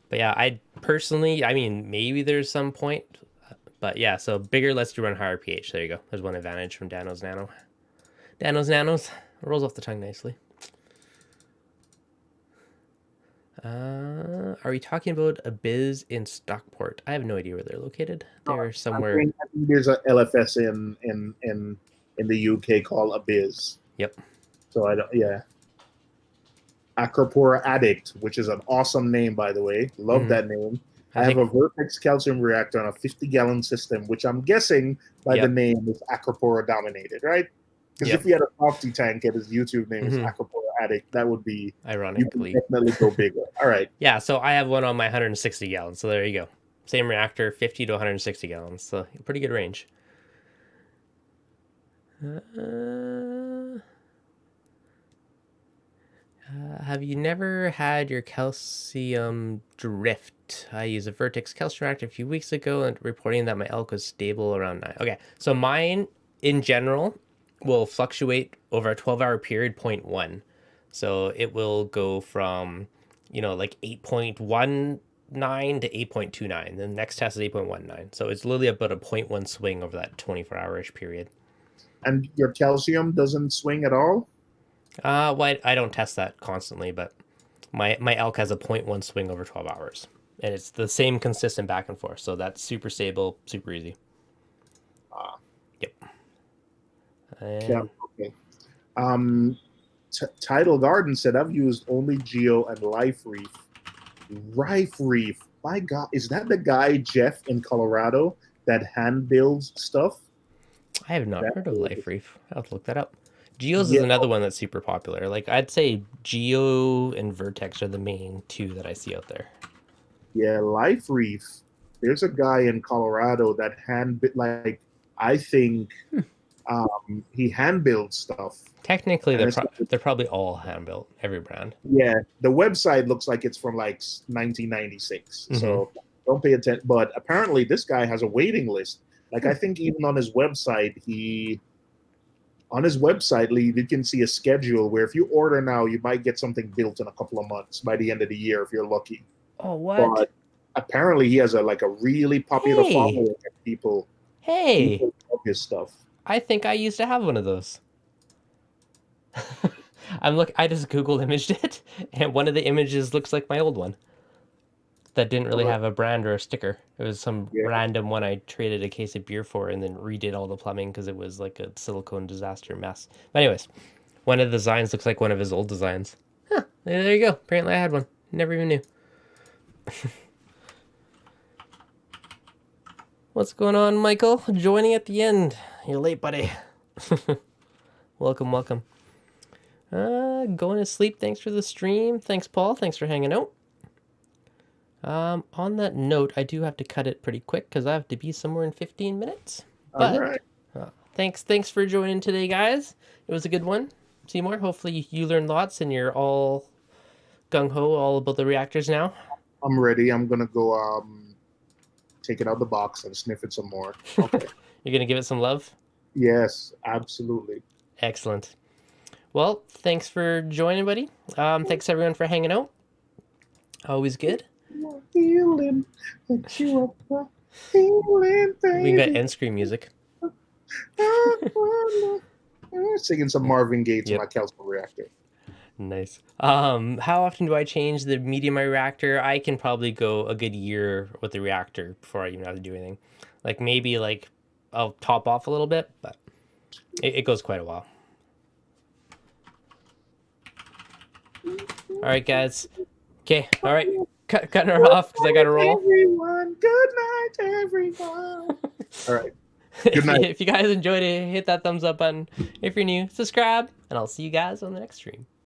But yeah, I personally, I mean, maybe there's some point, but yeah, so bigger lets you run higher pH. There you go. There's one advantage from Dano's Nano. Dano's Nanos rolls off the tongue nicely. Are we talking about a biz in Stockport? I have no idea where they're located. They're somewhere. I think there's a LFS in the UK called Abiz. Yep. So I don't. Yeah. Acropora Addict, which is an awesome name, by the way. Love Mm-hmm. that name. I I have think. a Vertex calcium reactor on a 50-gallon system, which I'm guessing by the Yep. name is Acropora dominated, right? Because if Yep. you had a softy tank and his YouTube name is Mm-hmm. Acropora Addict, that would be, you can Ironically. definitely go bigger. All right. Yeah, so I have one on my 160 gallons. So there you go. Same reactor, 50 to 160 gallons. So pretty good range. Have you never had your calcium drift? I used a Vertex calcium reactor a few weeks ago and reporting that my elk was stable around 9. Okay, so mine in general will fluctuate over a 12-hour period, zero point 0.1. So it will go from, like 8.19 to 8.29. The next test is 8.19. So it's literally about a zero point 0.1 swing over that 24-hour-ish period. And your calcium doesn't swing at all? Well, I don't test that constantly, but my elk has a zero point 0.1 swing over 12 hours. And it's the same consistent back and forth. So that's super stable, super easy. Ah, Yep. yeah. And Okay. Um, Tidal Garden said I've used only Geo and Life Reef. Life Reef. My God, is that the guy Jeff in Colorado that hand builds stuff? I have not That heard of is, Life Reef. I'll have to look that up. Geos is yeah, another one that's super popular. Like I'd say Geo and Vertex are the main two that I see out there. yeah, Life Reef. There's a guy in Colorado that like I think he hand builds stuff, Technically, and it's they're probably all hand built, every brand. yeah. The website looks like it's from like 1996, Mm-hmm. so don't pay attention. But apparently, this guy has a waiting list. Like I think even on his website, you can see a schedule where if you order now, you might get something built in a couple of months by the end of the year if you're lucky. Oh, what? But apparently, he has a really popular Hey, following. And hey! people love his stuff. I think I used to have one of those. I just Google imaged it, and one of the images looks like my old one. That didn't really But have a brand or a sticker. It was some yeah, random one I traded a case of beer for and then redid all the plumbing because it was like a silicone disaster mess. But anyways, one of the designs looks like one of his old designs. Huh, there you go. Apparently I had one. Never even knew. What's going on, Michael? Joining at the end. You're late, buddy. Welcome, welcome. Going to sleep. Thanks for the stream. Thanks, Paul. Thanks for hanging out. On that note, I do have to cut it pretty quick because I have to be somewhere in 15 minutes. all But right. thanks for joining today, guys. It was a good one. Seymour, hopefully you learned lots and you're all gung-ho all about the reactors now. I'm ready. I'm gonna go take it out of the box and sniff it some more. Okay. You're going to give it some love? Yes, absolutely. Excellent. Well, thanks for joining, buddy. Thanks everyone for hanging out. Always good. Healing, you up, healing, We can get baby. end screen music. Singing some Marvin Gaye to Yep. my calcium reactor. Nice. How often do I change the media of my reactor? I can probably go a good year with the reactor before I even have to do anything. Like maybe like I'll top off a little bit, but it goes quite a while. All right, guys. Okay. All right. Cutting her off because I got to roll. Everyone, good night, everyone. All right. Good night. If you guys enjoyed it, hit that thumbs up button. If you're new, subscribe, and I'll see you guys on the next stream.